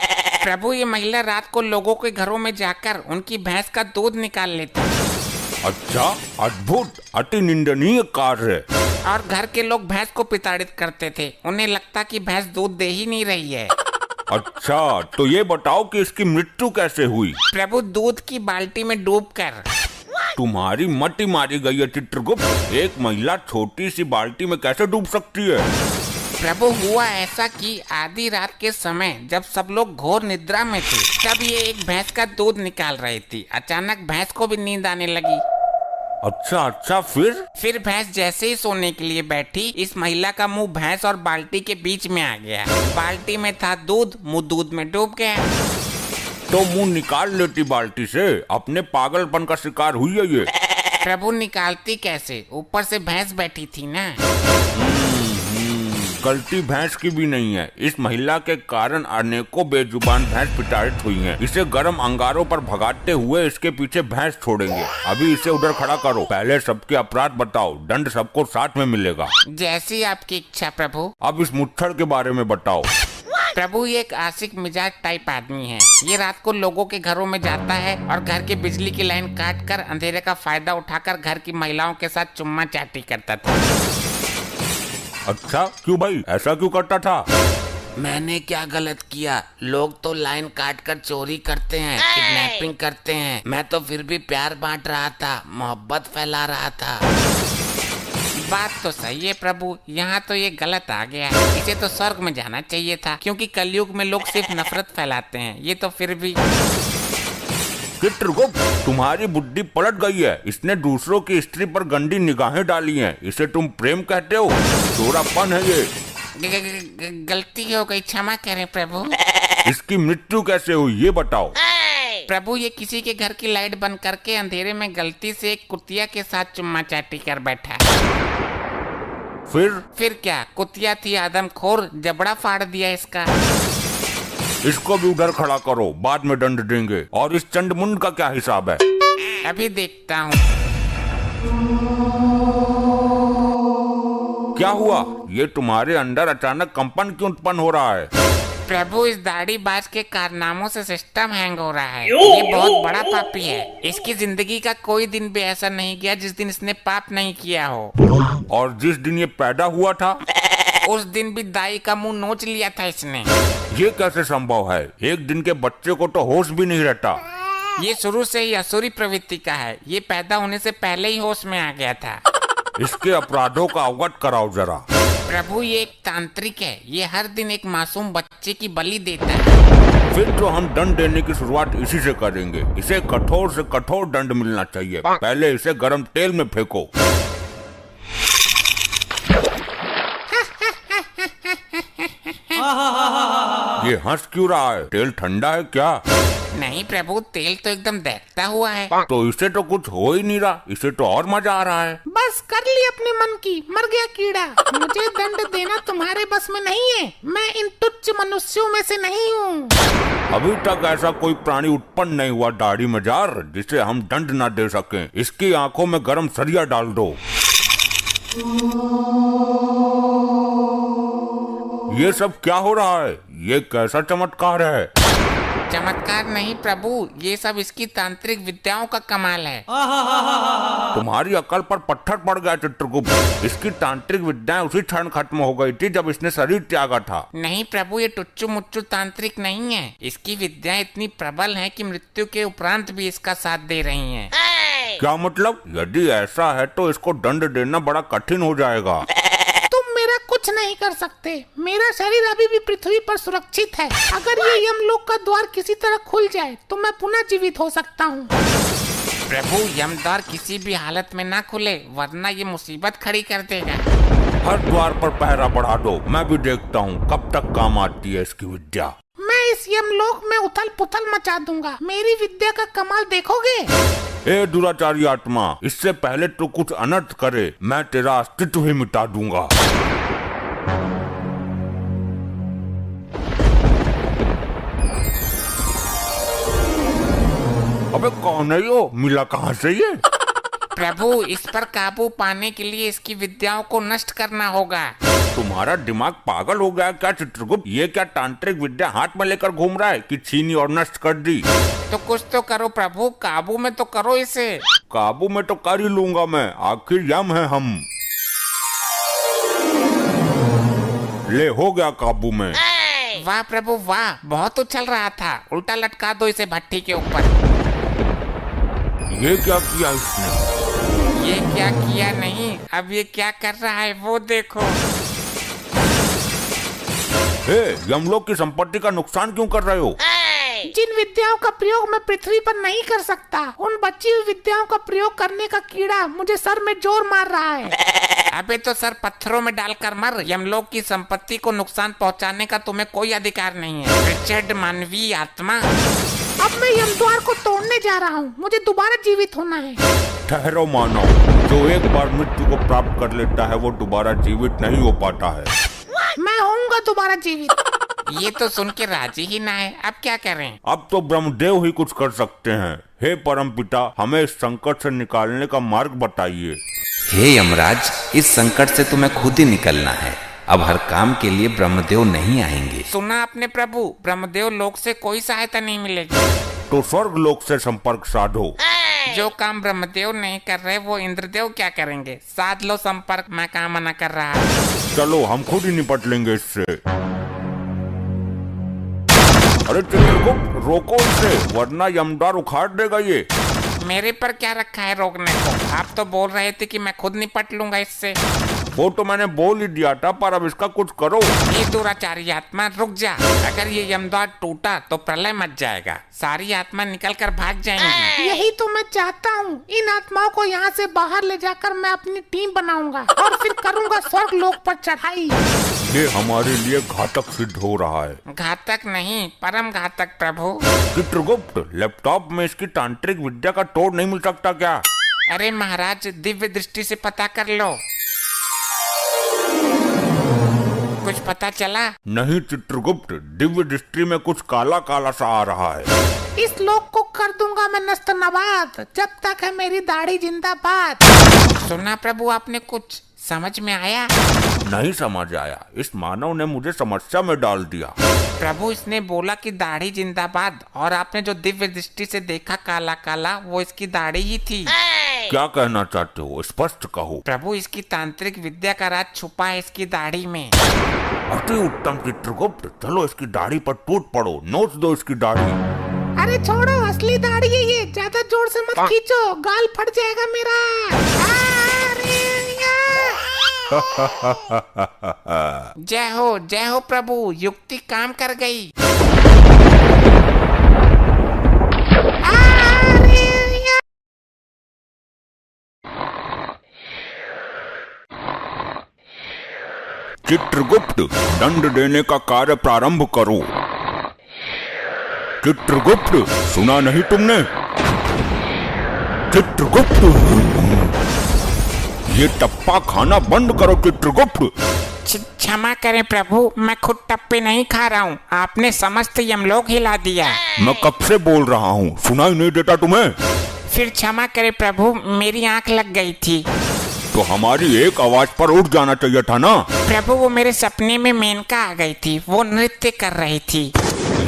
प्रभु, ये महिला रात को लोगों के घरों में जाकर उनकी भैंस का दूध निकाल लेती। अच्छा, अद्भुत, अति निंदनीय कार्य। और घर के लोग भैंस को प्रताड़ित करते थे। उन्हें लगता कि भैंस दूध दे ही नहीं रही है। अच्छा, तो ये बताओ कि इसकी मृत्यु कैसे हुई? प्रभु, दूध की बाल्टी में डूबकर। तुम्हारी मति मारी गई है चित्रगुप्त। एक महिला छोटी सी बाल्टी में कैसे डूब सकती है? प्रभु, हुआ ऐसा कि आधी रात के समय जब सब लोग घोर निद्रा में थे, तब ये एक भैंस का दूध निकाल रही थी। अचानक भैंस को भी नींद आने लगी। अच्छा, फिर भैंस जैसे ही सोने के लिए बैठी, इस महिला का मुंह भैंस और बाल्टी के बीच में आ गया। बाल्टी में था दूध, मुंह दूध में डूब गया। तो मुंह निकाल लेती बाल्टी से, अपने पागलपन का शिकार हुई है ये। प्रभु, निकालती कैसे? ऊपर से भैंस बैठी थी ना। गलती भैंस की भी नहीं है। इस महिला के कारण अनेकों बेजुबान भैंस प्रताड़ित हुई हैं। इसे गर्म अंगारों पर भगाते हुए इसके पीछे भैंस छोड़ेंगे। अभी इसे उधर खड़ा करो। पहले सबके अपराध बताओ, दंड सबको साथ में मिलेगा। जैसी आपकी इच्छा प्रभु। अब इस मुच्छर के बारे में बताओ। प्रभु, ये एक आशिक मिजाज टाइप आदमी है। ये रात को लोगों के घरों में जाता है और घर के बिजली की लाइन काट कर अंधेरे का फायदा उठाकर घर की महिलाओं के साथ चुम्मा चाटी करता था। अच्छा, क्यों भाई, ऐसा क्यों करता था? मैंने क्या गलत किया? लोग तो लाइन काट कर चोरी करते हैं, किडनैपिंग करते हैं। मैं तो फिर भी प्यार बांट रहा था, मोहब्बत फैला रहा था। बात तो सही है प्रभु, यहाँ तो ये गलत आ गया। इसे तो स्वर्ग में जाना चाहिए था, क्योंकि कलयुग में लोग सिर्फ नफरत फैलाते हैं। ये तो फिर भी। चित्रगुप्त, तुम्हारी बुद्धि पलट गई है। इसने दूसरों की स्त्री पर गंदी निगाहें डाली हैं। इसे तुम प्रेम कहते हो? चोरापन है ये। गलती हो गई, क्षमा करें प्रभु। इसकी मृत्यु कैसे हुई ये बताओ। प्रभु, ये किसी के घर की लाइट बंद करके अंधेरे में गलती से एक कुतिया के साथ चुम्मा चाटी कर बैठा। फिर क्या? कुतिया थी आदमखोर, जबड़ा फाड़ दिया इसका। इसको भी उधर खड़ा करो, बाद में दंड देंगे। और इस चंडमुंड का क्या हिसाब है? अभी देखता हूँ। क्या हुआ? ये तुम्हारे अंदर अचानक कंपन क्यों उत्पन्न हो रहा है? प्रभु, इस दाढ़ीबाज के कारनामों से सिस्टम हैंग हो रहा है। ये बहुत बड़ा पापी है। इसकी जिंदगी का कोई दिन भी ऐसा नहीं गया जिस दिन इसने पाप नहीं किया हो। और जिस दिन ये पैदा हुआ था, उस दिन भी दाई का मुंह नोच लिया था इसने। ये कैसे संभव है? एक दिन के बच्चे को तो होश भी नहीं रहता। ये शुरू से ही असुरी प्रवृत्ति का है। ये पैदा होने से पहले ही होश में आ गया था। इसके अपराधों का अवगत कराओ जरा। प्रभु, ये एक तांत्रिक है। ये हर दिन एक मासूम बच्चे की बलि देता है। फिर तो हम दंड देने की शुरुआत इसी से करेंगे। इसे कठोर से कठोर दंड मिलना चाहिए। पहले इसे गर्म तेल में फेंको। ये हंस क्यों रहा है? तेल ठंडा है क्या? नहीं प्रभु, तेल तो एकदम दहकता हुआ है। तो इसे तो कुछ हो ही नहीं रहा। इसे तो और मजा आ रहा है। बस कर ली अपने मन की, मर गया कीड़ा। मुझे दंड देना तुम्हारे बस में नहीं है। मैं इन तुच्छ मनुष्यों में से नहीं हूँ। अभी तक ऐसा कोई प्राणी उत्पन्न नहीं हुआ दाढ़ी मजार जिसे हम दंड ना दे सकें। इसकी आंखों में गर्म सरिया डाल दो। ये सब क्या हो रहा है? ये कैसा चमत्कार है? चमत्कार नहीं प्रभु, ये सब इसकी तांत्रिक विद्याओं का कमाल है। तुम्हारी अकल पर पत्थर पड़ गया चित्रगुप्त। इसकी तांत्रिक विद्याएं उसी क्षण खत्म हो गई थी जब इसने शरीर त्यागा था। नहीं प्रभु, ये टुच्चू मुच्चू तांत्रिक नहीं है। इसकी विद्याएं इतनी प्रबल हैं कि मृत्यु के उपरांत भी इसका साथ दे रही हैं। क्या मतलब? यदि ऐसा है तो इसको दंड देना बड़ा कठिन हो जाएगा। तुम मेरा कुछ नहीं कर सकते। मेरा शरीर अभी भी पृथ्वी पर सुरक्षित है। अगर ये यमलोक का द्वार किसी तरह खुल जाए तो मैं पुनः जीवित हो सकता हूँ। प्रभु, यमद्वार किसी भी हालत में ना खुले, वरना ये मुसीबत खड़ी कर देगा। हर द्वार पर पहरा बढ़ा दो, मैं भी देखता हूँ कब तक काम आती है इसकी विद्या। मैं इस यमलोक में उथल पुथल मचा दूंगा। मेरी विद्या का कमाल देखोगे? ए दुराचारी आत्मा, इससे पहले तो कुछ अनर्थ करे, मैं तेरा अस्तित्व ही मिटा दूंगा। अबे कौन है यो? मिला कहाँ से ये? प्रभु, इस पर काबू पाने के लिए इसकी विद्याओं को नष्ट करना होगा। तुम्हारा दिमाग पागल हो गया क्या चित्रगुप्त? ये क्या तांत्रिक विद्या हाथ में लेकर घूम रहा है कि छीनी और नष्ट कर दी? तो कुछ तो करो प्रभु, काबू में तो करो इसे। काबू में तो कर ही लूंगा मैं, आखिर यम है हम। ले हो गया काबू में। वाह प्रभु वाह, बहुत उछल रहा था। उल्टा लटका दो इसे भट्टी के ऊपर। ये क्या किया इसने? ये क्या किया नहीं, अब ये क्या कर रहा है वो देखो। हे, यमलोक की संपत्ति का नुकसान क्यों कर रहे हो? जिन विद्याओं का प्रयोग मैं पृथ्वी पर नहीं कर सकता, उन बची हुई विद्याओं का प्रयोग करने का कीड़ा मुझे सर में जोर मार रहा है। अबे तो सर पत्थरों में डालकर मर। यमलोक की संपत्ति को नुकसान पहुंचाने का तुम्हें कोई अधिकार नहीं है, रिचर्ड मानवीय आत्मा। अब मैं यमद्वार को तोड़ने जा रहा हूँ। मुझे दोबारा जीवित होना है। ठहरो मानव, जो एक बार मृत्यु को प्राप्त कर लेता है वो दोबारा जीवित नहीं हो पाता है। मैं होऊंगा दोबारा जीवित। ये तो सुन के राजी ही ना है, अब क्या करें? अब तो ब्रह्मदेव ही कुछ कर सकते हैं। हे परमपिता, हमें इस संकट से निकालने का मार्ग बताइए। हे यमराज, इस संकट से तुम्हें खुद ही निकलना है। अब हर काम के लिए ब्रह्मदेव नहीं आएंगे। सुना आपने प्रभु, ब्रह्मदेव लोक से कोई सहायता नहीं मिलेगी। तो स्वर्ग लोक से संपर्क साधो। जो काम ब्रह्मदेव नहीं कर रहे वो इंद्रदेव क्या करेंगे? साध लो संपर्क, मैं कहाँ मना कर रहा। चलो हम खुद ही निपट लेंगे इससे। अरे चित्रगुप्त, रोको इसे, वरना यमद्वार उखाड़ देगा ये। मेरे पर क्या रखा है रोकने को? आप तो बोल रहे थे कि मैं खुद निपट लूंगा इससे। वो तो मैंने बोल ही दिया था, पर अब इसका कुछ करो। ये दुराचारी आत्मा रुक जा। अगर ये यमद्वार टूटा तो प्रलय मच जाएगा, सारी आत्मा निकल कर भाग जाएंगी। यही तो मैं चाहता हूँ। इन आत्माओं को यहाँ से बाहर ले जाकर मैं अपनी टीम बनाऊंगा और फिर करूँगा स्वर्ग लोक पर चढ़ाई। ये हमारे लिए घातक सिद्ध हो रहा है। घातक नहीं, परम घातक प्रभु। चित्रगुप्त, लैपटॉप में इसकी तांत्रिक विद्या का तोड़ नहीं मिल सकता क्या? अरे महाराज, दिव्य दृष्टि से पता कर लो। कुछ पता चला? नहीं चित्रगुप्त, दिव्य दृष्टि में कुछ काला काला सा आ रहा है। इस लोक को कर दूंगा मैं नस्त नबाद, जब तक है मेरी दाढ़ी जिंदाबाद। सुना प्रभु आपने? कुछ समझ में आया? नहीं समझ आया। इस मानव ने मुझे समस्या में डाल दिया। प्रभु, इसने बोला कि दाढ़ी जिंदाबाद, और आपने जो दिव्य दृष्टि से देखा काला काला, वो इसकी दाढ़ी ही थी। क्या कहना चाहते हो? स्पष्ट कहो। प्रभु, इसकी तांत्रिक विद्या का राज छुपा है इसकी दाढ़ी में। अति उत्तम चित्रगुप्त, चलो इसकी दाढ़ी पर टूट पड़ो, नोच दो इसकी दाढ़ी। अरे छोड़ो, असली दाढ़ी है ये, ज्यादा जोर से मत खींचो, गाल फट जाएगा मेरा। जय हो प्रभु, युक्ति काम कर गई। चित्रगुप्त, दंड देने का कार्य प्रारंभ करो। चित्रगुप्त, सुना नहीं तुमने? चित्रगुप्त, ये टप्पा खाना बंद करो चित्रगुप्त। क्षमा करें प्रभु, मैं खुद टप्पे नहीं खा रहा हूँ, आपने समस्त यमलोक हिला दिया। मैं कब से बोल रहा हूँ, सुनाई नहीं देता तुम्हें? फिर क्षमा करें प्रभु, मेरी आंख लग गई थी। तो हमारी एक आवाज पर उठ जाना चाहिए था ना। प्रभु वो मेरे सपने में मेनका आ गई थी, वो नृत्य कर रही थी।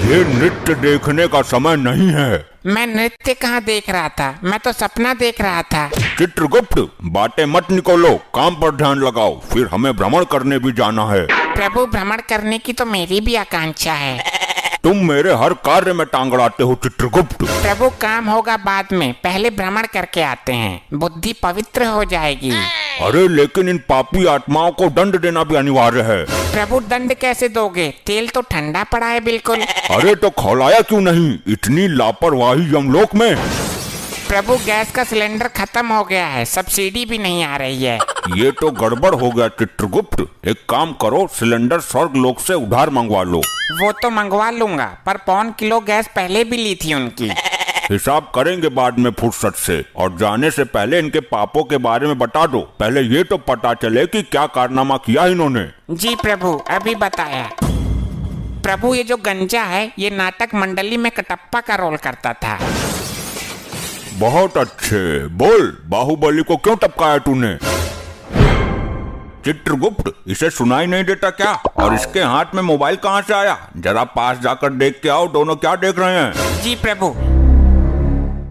ये नृत्य देखने का समय नहीं है। मैं नृत्य कहाँ देख रहा था, मैं तो सपना देख रहा था। चित्रगुप्त, बातें मत निकोलो, काम पर ध्यान लगाओ, फिर हमें भ्रमण करने भी जाना है। प्रभु भ्रमण करने की तो मेरी भी आकांक्षा है। तुम मेरे हर कार्य में टांग अड़ाते हो चित्रगुप्त। प्रभु काम होगा बाद में, पहले भ्रमण करके आते हैं, बुद्धि पवित्र हो जाएगी। अरे लेकिन इन पापी आत्माओं को दंड देना भी अनिवार्य है। प्रभु दंड कैसे दोगे, तेल तो ठंडा पड़ा है बिल्कुल। अरे तो खौलाया क्यों नहीं, इतनी लापरवाही यमलोक में। प्रभु गैस का सिलेंडर खत्म हो गया है, सब्सिडी भी नहीं आ रही है। ये तो गड़बड़ हो गया चित्रगुप्त। एक काम करो, सिलेंडर स्वर्ग लोक से उधार मंगवा लो। वो तो मंगवा लूंगा, पर 1 किलो गैस पहले भी ली थी उनकी। हिसाब करेंगे बाद में फुर्सत से, और जाने से पहले इनके पापों के बारे में बता दो। पहले ये तो पता चले कि क्या कारनामा किया इन्होंने। जी प्रभु, अभी बताया। प्रभु ये जो गंजा है, ये नाटक मंडली में कटप्पा का रोल करता था। बहुत अच्छे, बोल बाहुबली को क्यों टपकाया तूने? चित्रगुप्त, इसे सुनाई नहीं देता क्या? और इसके हाथ में मोबाइल कहाँ से आया? जरा पास जाकर देख के आओ, दोनों क्या देख रहे हैं। जी प्रभु।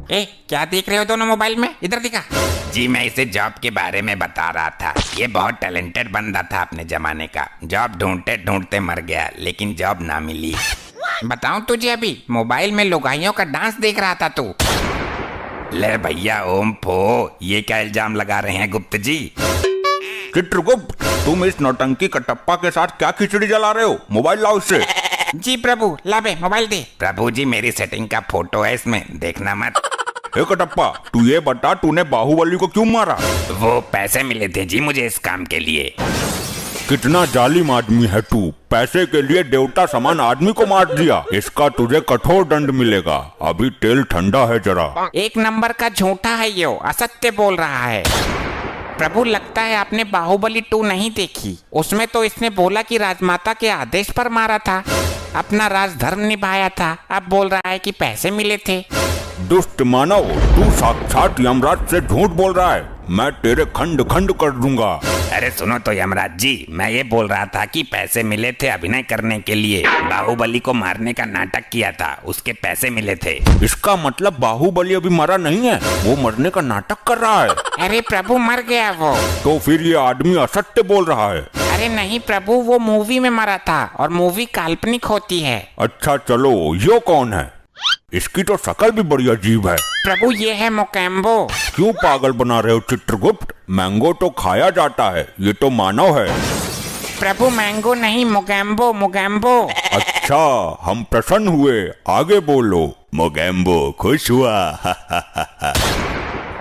क्या देख रहे हो दोनों मोबाइल में, इधर दिखा। जी मैं इसे जॉब के बारे में बता रहा था। ये बहुत टैलेंटेड बंदा था अपने जमाने का। जॉब ढूंढते ढूंढते मर गया, लेकिन जॉब ना मिली। बताऊं तुझे, अभी मोबाइल में लुगाइयों का डांस देख रहा था तू। ले भैया ओम फो, ये क्या इल्जाम लगा रहे हैं गुप्त जी? चित्रगुप्त, तुम इस नौटंकी कटप्पा के साथ क्या खिचड़ी जला रहे हो? मोबाइल लाओ इससे। जी प्रभु, ला बे मोबाइल दे। प्रभु जी मेरी सेटिंग का फोटो है इसमें, देखना मत। हे कटप्पा, तू ये बता, तूने बाहुबली को क्यों मारा? वो पैसे मिले थे जी मुझे इस काम के लिए। कितना जालिम आदमी है तू, पैसे के लिए देवता समान आदमी को मार दिया। इसका तुझे कठोर दंड मिलेगा। अभी तेल ठंडा है जरा। 1 नंबर का झूठा है ये, असत्य बोल रहा है। प्रभु लगता है आपने बाहुबली 2 नहीं देखी। उसमें तो इसने बोला कि राजमाता के आदेश पर मारा था, अपना राजधर्म निभाया था। अब बोल रहा है कि पैसे मिले थे। दुष्ट मानव, तू साक्षात यमराज से झूठ बोल रहा है। मैं तेरे खंड खंड कर दूंगा। अरे सुनो तो यमराज जी, मैं ये बोल रहा था कि पैसे मिले थे अभिनय करने के लिए। बाहुबली को मारने का नाटक किया था, उसके पैसे मिले थे। इसका मतलब बाहुबली अभी मरा नहीं है, वो मरने का नाटक कर रहा है। अरे प्रभु मर गया वो। तो फिर ये आदमी असत्य बोल रहा है। अरे नहीं प्रभु, वो मूवी में मरा था, और मूवी काल्पनिक होती है। अच्छा चलो, यो कौन है? इसकी तो शकल भी बड़ी अजीब है। प्रभु ये है मोकेम्बो। क्यों पागल बना रहे हो चित्रगुप्त? मैंगो तो खाया जाता है, ये तो मानव है। प्रभु मैंगो नहीं, मोगैम्बो मोगैम्बो। अच्छा, हम प्रसन्न हुए, आगे बोलो। मोगैम्बो खुश हुआ।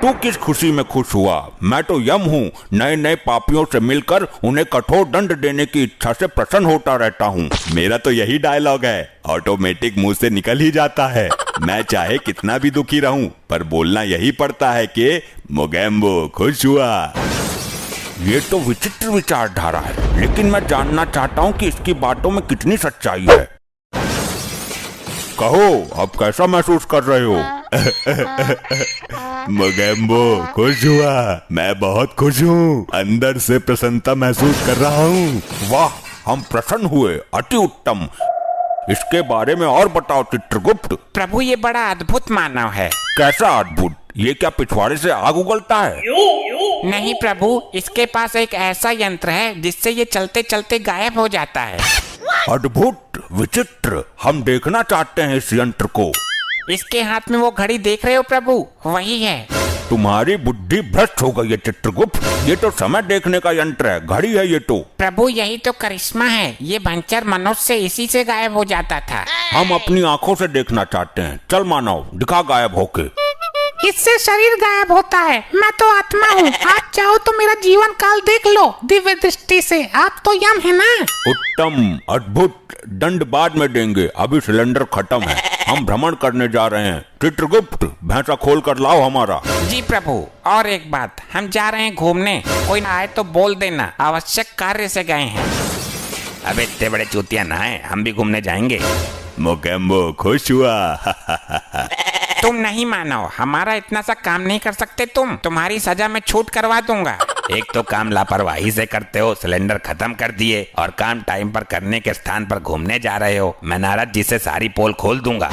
तू किस खुशी में खुश हुआ? मैं तो यम हूँ, नए नए पापियों से मिलकर उन्हें कठोर दंड देने की इच्छा से प्रसन्न होता रहता हूँ। मेरा तो यही डायलॉग है, ऑटोमेटिक मुंह से निकल ही जाता है। मैं चाहे कितना भी दुखी रहूं, पर बोलना यही पड़ता है कि मोगैम्बो खुश हुआ। ये तो विचित्र विचारधारा है, लेकिन मैं जानना चाहता हूँ कि इसकी बातों में कितनी सच्चाई है। कहो, अब कैसा महसूस कर रहे हो? मोगैम्बो खुश हुआ, मैं बहुत खुश हूँ, अंदर से प्रसन्नता महसूस कर रहा हूँ। वाह, हम प्रसन्न हुए, अति उत्तम। इसके बारे में और बताओ चित्रगुप्त। प्रभु ये बड़ा अद्भुत मानव है। कैसा अद्भुत? ये क्या पिछवाड़े से आग उगलता है? नहीं प्रभु, इसके पास एक ऐसा यंत्र है जिससे ये चलते चलते गायब हो जाता है। अद्भुत, विचित्र, हम देखना चाहते हैं इस यंत्र को। इसके हाथ में वो घड़ी देख रहे हो प्रभु, वही है। तुम्हारी बुद्धि भ्रष्ट हो गई है चित्रगुप्त। ये तो समय देखने का यंत्र है, घड़ी है ये तो। प्रभु यही तो करिश्मा है, ये भंचर मनुष्य इसी से गायब हो जाता था। हम अपनी आंखों से देखना चाहते हैं। चल मानव, दिखा गायब होके। इससे शरीर गायब होता है, मैं तो आत्मा हूँ। आप चाहो तो मेरा जीवन काल देख लो दिव्य दृष्टि से। आप तो यम है ना? उत्तम, अद्भुत, दंड बाद में देंगे, अभी सिलेंडर खत्म है। हम भ्रमण करने जा रहे हैं। चित्रगुप्त, भैंसा खोल कर लाओ हमारा। जी प्रभु, और एक बात, हम जा रहे हैं घूमने, कोई ना आए तो बोल देना, आवश्यक कार्य से गए हैं। अब इतने बड़े चूतिया ना है, हम भी घूमने जाएंगे। मोगैम्बो खुश हुआ। तुम नहीं मानो, हमारा इतना सा काम नहीं कर सकते तुम। तुम्हारी सजा में छूट करवा दूंगा। एक तो काम लापरवाही से करते हो, सिलेंडर खत्म कर दिए, और काम टाइम पर करने के स्थान पर घूमने जा रहे हो। मैं नारद जी से सारी पोल खोल दूंगा।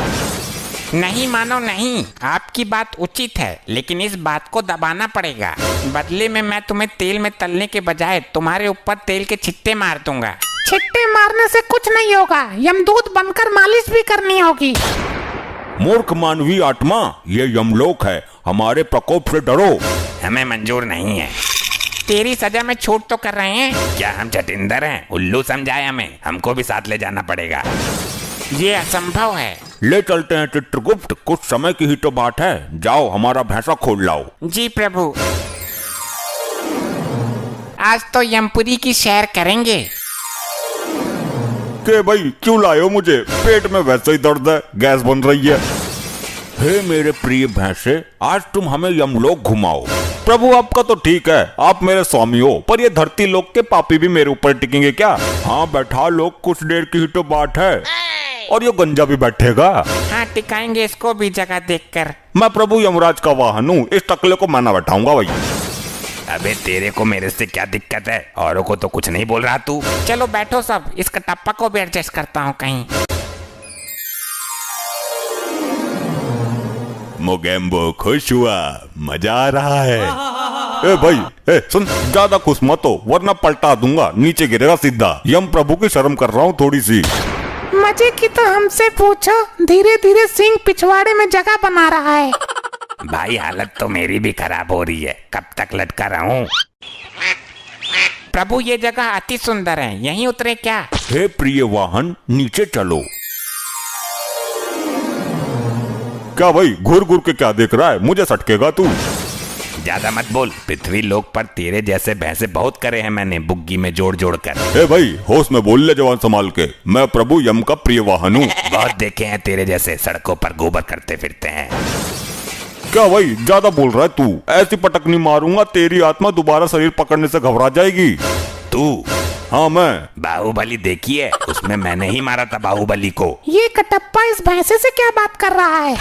नहीं मानो नहीं, आपकी बात उचित है, लेकिन इस बात को दबाना पड़ेगा। बदले में मैं तुम्हें तेल में तलने के बजाय तुम्हारे ऊपर तेल के छिट्टे मार दूंगा। छिट्टे मारने से कुछ नहीं होगा, यमदूत बनकर मालिश भी करनी होगी। मूर्ख मानवीय आत्मा, ये यमलोक है, हमारे प्रकोप से डरो। हमें मंजूर नहीं है। तेरी सजा में छूट तो कर रहे हैं। क्या हम चटिंदर हैं? उल्लू समझाए हमें, हमको भी साथ ले जाना पड़ेगा। ये असंभव है। ले चलते हैं चित्रगुप्त, कुछ समय की ही तो बात है। जाओ हमारा भैंसा खोल लाओ। जी प्रभु। आज तो यमपुरी की सैर करेंगे। के भाई क्यों लाए हो मुझे? पेट में वैसे ही दर्द है, गैस बन रही है। हे मेरे प्रिय भैंसे, आज तुम हमें यमलोक घुमाओ। प्रभु आपका तो ठीक है, आप मेरे स्वामी हो, पर ये धरती लोक के पापी भी मेरे ऊपर टिकेंगे क्या? हाँ बैठा लोग, कुछ देर की ही तो बात है। और ये गंजा भी बैठेगा? हाँ टिकाएंगे इसको भी जगह देखकर। मैं प्रभु यमराज का वाहन हूँ, इस टकले को मैं ना बैठाऊंगा भाई। अबे तेरे को मेरे से क्या दिक्कत है? औरों को तो कुछ नहीं बोल रहा तू। चलो बैठो सब, इस कटप्पा को भी एडजस्ट करता हूँ कहीं। मोगेम्बो खुश हुआ, मजा आ रहा है। ए भाई, ए सुन, ज्यादा खुश मत हो वरना पलटा दूंगा, नीचे गिरेगा सीधा। यम प्रभु की शर्म कर रहा हूँ थोड़ी सी। मजे की तो हमसे पूछो, धीरे धीरे सिंह पिछवाड़े में जगह बना रहा है। भाई हालत तो मेरी भी खराब हो रही है, कब तक लटका रहूं? प्रभु ये जगह अति सुंदर है, यहीं उतरे क्या? हे प्रिय वाहन, नीचे चलो। क्या भाई घूर घूर के क्या देख रहा है? मुझे सटकेगा तू। ज्यादा मत बोल, पृथ्वी लोक पर तेरे जैसे भैंसे बहुत करे हैं मैंने, बुग्गी में जोड़ जोड़ कर। ए भाई होश में बोल ले जवान संभाल के, मैं प्रभु यम का प्रिय वाहन हूँ। बहुत देखे हैं तेरे जैसे सड़कों पर गोबर करते फिरते हैं। क्या भाई ज्यादा बोल रहा है तू? ऐसी पटकनी मारूंगा तेरी आत्मा दोबारा शरीर पकड़ने से घबरा जाएगी। तू? हाँ मैं। बाहुबली देखी है? उसमें मैंने ही मारा था बाहुबली को। ये कटप्पा इस भैंसे से क्या बात कर रहा है?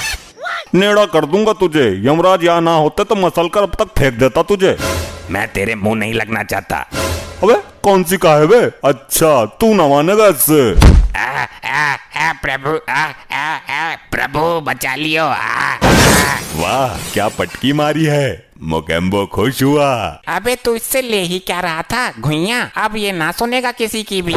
नेड़ा कर दूंगा तुझे, यमराज यहाँ ना होते तो मसल कर अब तक फेंक देता तुझे। मैं तेरे मुंह नहीं लगना चाहता। अबे कौन सी का है बे? अच्छा तू ना मानेगा इससे। प्रभु प्रभु बचा लियो। वाह क्या पटकी मारी है, मोगेम्बो खुश हुआ। अबे तू इससे ले ही क्या रहा था घुइया, अब ये ना सुनेगा किसी की भी।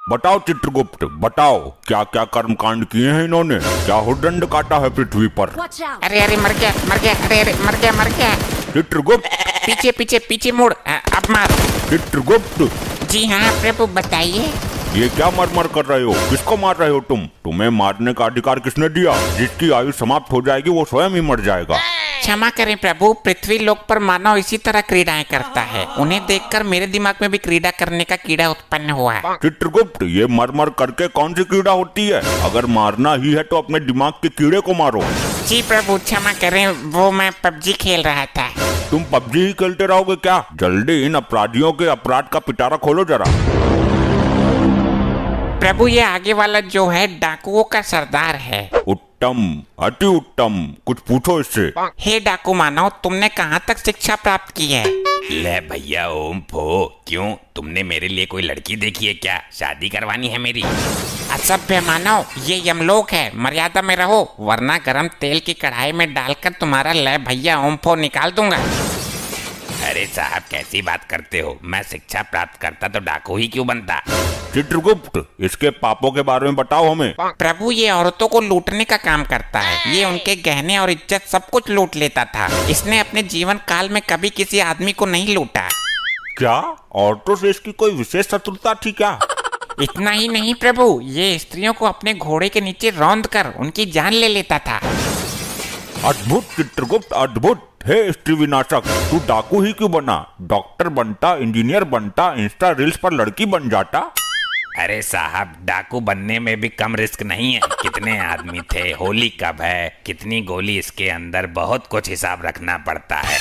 बताओ चित्रगुप्त, बताओ क्या क्या कर्म कांड किए हैं इन्होंने? क्या हुडदंड काटा है पृथ्वी पर? अरे अरे मर गया मर गया, अरे अरे मर गया मर गया। चित्रगुप्त, पीछे पीछे पीछे मुड़, अब मार। चित्रगुप्त, जी हाँ प्रभु बताइए। ये क्या मरमर कर रहे हो? किसको मार रहे हो तुम? तुम्हें मारने का अधिकार किसने दिया? जिसकी आयु समाप्त हो जाएगी वो स्वयं ही मर जाएगा। क्षमा करें प्रभु, पृथ्वी लोक पर मानव इसी तरह क्रीड़ाएं करता है, उन्हें देखकर मेरे दिमाग में भी क्रीड़ा करने का कीड़ा उत्पन्न हुआ है। चित्रगुप्त, ये मरमर करके कौन सी कीड़ा होती है? अगर मारना ही है तो अपने दिमाग के कीड़े को मारो। जी प्रभु क्षमा करें, वो मैं पबजी खेल रहा था। तुम पबजी ही खेलते रहोगे क्या? जल्दी इन अपराधियों के अपराध का पिटारा खोलो जरा। प्रभु ये आगे वाला जो है डाकुओं का सरदार है। उत्तम, अति उत्तम, कुछ पूछो इससे। हे डाकू मानव, तुमने कहाँ तक शिक्षा प्राप्त की है? ले भैया ओम फो, क्यों तुमने मेरे लिए कोई लड़की देखी है क्या? शादी करवानी है मेरी? असभ्य मानव, ये यमलोक है, मर्यादा में रहो वरना गरम तेल की कढ़ाई में डालकर तुम्हारा ले भैया ओम फो निकाल दूंगा। अरे साहब कैसी बात करते हो? मैं शिक्षा प्राप्त करता तो डाकू ही क्यों बनता? चित्रगुप्त, इसके पापों के बारे में बताओ हमें। प्रभु ये औरतों को लूटने का काम करता है, ये उनके गहने और इज्जत सब कुछ लूट लेता था। इसने अपने जीवन काल में कभी किसी आदमी को नहीं लूटा। क्या औरतों से इसकी कोई विशेष शत्रुता थी क्या? इतना ही नहीं प्रभु, ये स्त्रियों को अपने घोड़े के नीचे रौंद कर उनकी जान ले लेता था। अद्भुत चित्रगुप्त, अद्भुत। हे स्त्री विनाशक, तू डाकू ही क्यों बना? डॉक्टर बनता, इंजीनियर बनता, इंस्टा रील्स पर लड़की बन जाता। अरे साहब डाकू बनने में भी कम रिस्क नहीं है। कितने आदमी थे, होली कब है, कितनी गोली इसके अंदर, बहुत कुछ हिसाब रखना पड़ता है।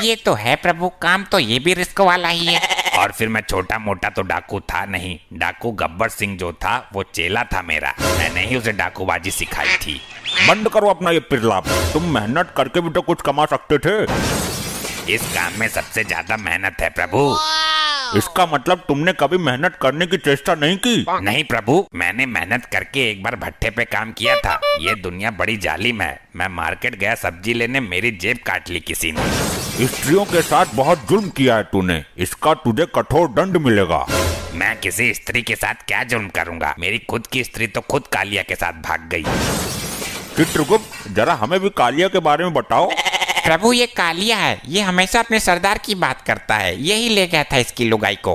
ये तो है प्रभु, काम तो ये भी रिस्क वाला ही है। और फिर मैं छोटा मोटा तो डाकू था नहीं। डाकू गब्बर सिंह जो था वो चेला था मेरा, मैंने ही उसे डाकूबाजी सिखाई थी। बंद करो अपना ये पिरलाप। तुम मेहनत करके भी तो कुछ कमा सकते थे। इस काम में सबसे ज्यादा मेहनत है प्रभु। इसका मतलब तुमने कभी मेहनत करने की चेष्टा नहीं की? नहीं प्रभु, मैंने मेहनत करके एक बार भट्टे पे काम किया था। ये दुनिया बड़ी जालिम है। मैं मार्केट गया सब्जी लेने, मेरी जेब काट ली किसी ने। स्त्रियों के साथ बहुत जुल्म किया है तूने, इसका तुझे कठोर दंड मिलेगा। मैं किसी स्त्री के साथ क्या जुल्म करूंगा? मेरी खुद की स्त्री तो खुद कालिया के साथ भाग गई। चित्रगुप्त, जरा हमें भी कालिया के बारे में बताओ। प्रभु ये कालिया है, ये हमेशा अपने सरदार की बात करता है। यही ले गया था इसकी लुगाई को।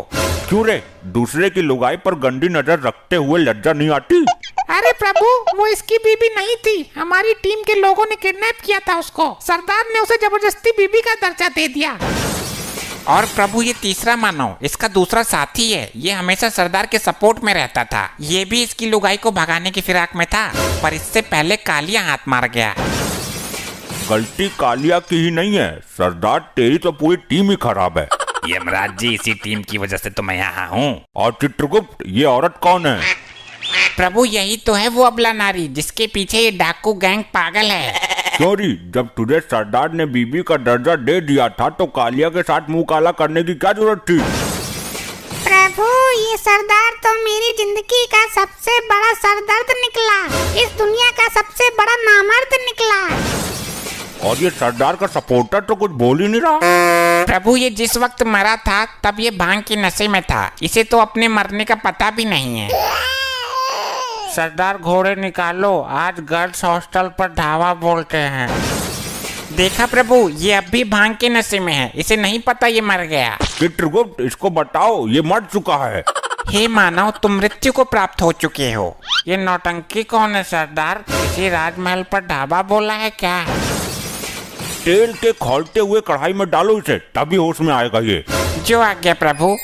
क्यों रे, दूसरे की लुगाई पर गंदी नजर रखते हुए लज्जा नहीं आती? अरे प्रभु, वो इसकी बीबी नहीं थी, हमारी टीम के लोगों ने किडनैप किया था उसको। सरदार ने उसे जबरदस्ती बीबी का दर्जा दे दिया। और प्रभु ये तीसरा मानव, इसका दूसरा साथी है। ये हमेशा सरदार के सपोर्ट में रहता था। ये भी इसकी लुगाई को भगाने की फिराक में था, पर इससे पहले कालिया हाथ मार गया। गलती कालिया की ही नहीं है सरदार, तेरी तो पूरी टीम ही खराब है। यमराज जी, इसी टीम की वजह से तो मैं यहाँ हूँ। और चित्रगुप्त, ये औरत कौन है? प्रभु यही तो है वो अबला नारी जिसके पीछे ये डाकू गैंग पागल है। क्यों री, जब तुझे सरदार ने बीबी का दर्जा दे दिया था तो कालिया के साथ मुंह काला करने की क्या जरूरत थी? प्रभु, ये सरदार तो मेरी जिंदगी का सबसे बड़ा सरदर्द निकला। इस दुनिया का सबसे बड़ा नामर्द निकला। और ये सरदार का सपोर्टर तो कुछ बोल ही नहीं रहा। प्रभु ये जिस वक्त मरा था तब ये भांग के नशे में था। इसे तो अपने मरने का पता भी नहीं है। सरदार घोड़े निकालो, आज गर्ल्स हॉस्टल पर धावा बोलते हैं। देखा प्रभु, ये अब भी भांग के नशे में है। इसे नहीं पता ये मर गया। चित्रगुप्त, इसको बताओ ये मर चुका है। हे मानव, तुम मृत्यु को प्राप्त हो चुके हो। ये नौटंकी कौन है सरदार? किसी राजमहल पर ढाबा बोला है क्या? तेल के खौलते हुए कढ़ाई में डालो इसे, तभी होश में आएगा ये। जो आज्ञा प्रभु।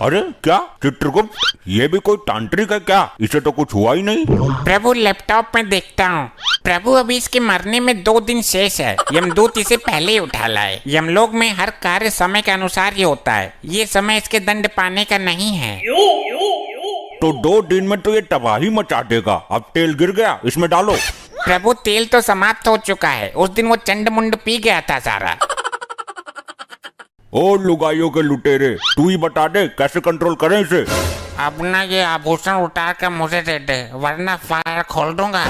अरे क्या चित्रगुप्त, ये भी कोई तांत्रिक है क्या? इसे तो कुछ हुआ ही नहीं। प्रभु लैपटॉप में देखता हूँ। प्रभु अभी इसके मरने में 2 दिन शेष है। यमदूत इसे पहले ही उठा लाए। यमलोक में हर कार्य समय के अनुसार ही होता है। ये समय इसके दंड पाने का नहीं है। तो 2 दिन में तो ये तबाही मचा देगा। अब तेल गिर गया, इसमें डालो। प्रभु तेल तो समाप्त हो चुका है। उस दिन वो चंड मुंड पी गया था सारा। ओ लुगाइयों के लुटेरे, तू ही बता दे कैसे कंट्रोल करें इसे। अब ना ये आभूषण उतार कर मुझे दे दे, वरना फायर खोल दूंगा।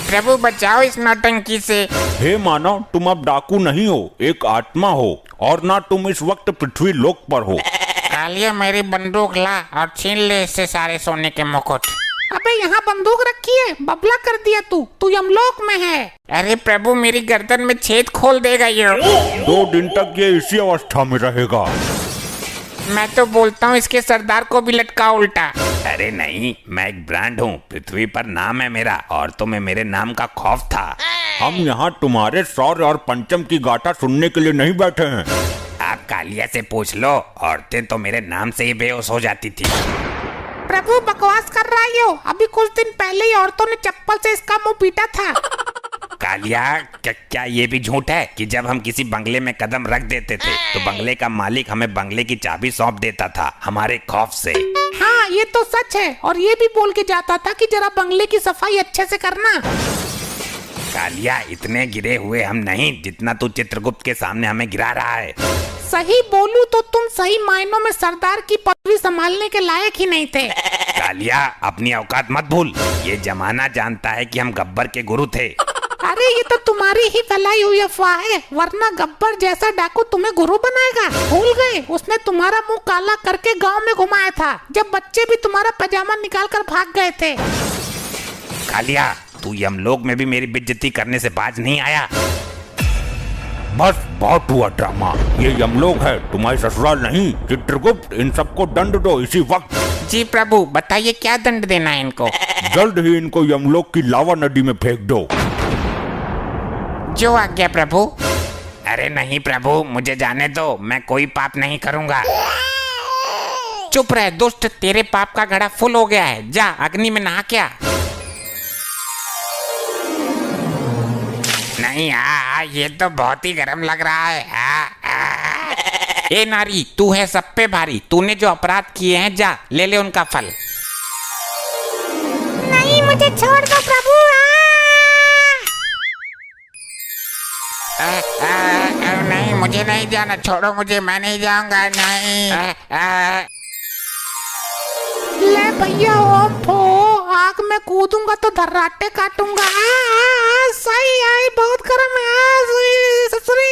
प्रभु बचाओ इस नौटंकी से। हे मानव, तुम अब डाकू नहीं हो, एक आत्मा हो। और ना तुम इस वक्त पृथ्वी लोक पर हो। कालिया मेरी बंदूक ला और छीन ले इससे सारे सोने के मुकुट। अबे यहाँ बंदूक रखी है, बबला कर दिया तू यमलोक में है। अरे प्रभु मेरी गर्दन में छेद खोल देगा ये। 2 दिन तक ये इसी अवस्था में रहेगा। मैं तो बोलता हूँ इसके सरदार को भी लटका उल्टा। अरे नहीं, मैं एक ब्रांड हूँ। पृथ्वी पर नाम है मेरा, और तुम्हें मेरे नाम का खौफ था। हम यहाँ तुम्हारे शौर्य और पंचम की गाथा सुनने के लिए नहीं बैठे हैं। आप कालिया से पूछ लो, औरतें तो मेरे नाम से ही बेहोश हो जाती थी। प्रभु बकवास कर रहा है यो। अभी कुछ दिन पहले ही औरतों ने चप्पल से इसका मुंह पीटा था। कालिया, क्या ये भी झूठ है कि जब हम किसी बंगले में कदम रख देते थे तो बंगले का मालिक हमें बंगले की चाबी सौंप देता था हमारे खौफ से? हाँ ये तो सच है। और ये भी बोल के जाता था कि जरा बंगले की सफाई अच्छे से करना। कालिया, इतने गिरे हुए हम नहीं जितना तू चित्रगुप्त के सामने हमें गिरा रहा है। सही बोलूं तो तुम सही मायनों में सरदार की पदवी संभालने के लायक ही नहीं थे। कालिया, अपनी औकात मत भूल। ये जमाना जानता है कि हम गब्बर के गुरु थे। अरे ये तो तुम्हारी ही फैलाई हुई अफवाह है, वरना गब्बर जैसा डाकू तुम्हें गुरु बनाएगा। भूल गए, उसने तुम्हारा मुंह काला करके गांव में घुमाया था, जब बच्चे भी तुम्हारा पजामा निकाल कर भाग गए थे। कालिया, तू यमलोक में भी मेरी बेइज्जती करने से बाज नहीं आया। बस बहुत हुआ ड्रामा। ये यमलोक है, तुम्हारी ससुराल नहीं। चित्रगुप्त, इन सबको दंड दो इसी वक्त। जी प्रभु, बताइए क्या दंड देना है इनको? जल्द ही इनको यमलोक की लावा नदी में फेंक दो। जो आज्ञा प्रभु। अरे नहीं प्रभु, मुझे जाने दो, मैं कोई पाप नहीं करूंगा। चुप रह दुष्ट, तेरे पाप का घड़ा फुल हो गया है। जा अग्नि में नहा क्या। नहीं, ये तो बहुत ही गर्म लग रहा है। ए नारी, तू है सब पे भारी। तूने जो अपराध किए हैं, जा ले ले उनका फल। मुझे छोड़ दो प्रभु। नहीं, मुझे नहीं जाना, छोड़ो मुझे, मैं नहीं जाऊंगा, नहीं। ले भैया ओम फो, आग में कूदूंगा तो धर्राटे काटूंगा। सही आई, बहुत गर्म है। ससुरी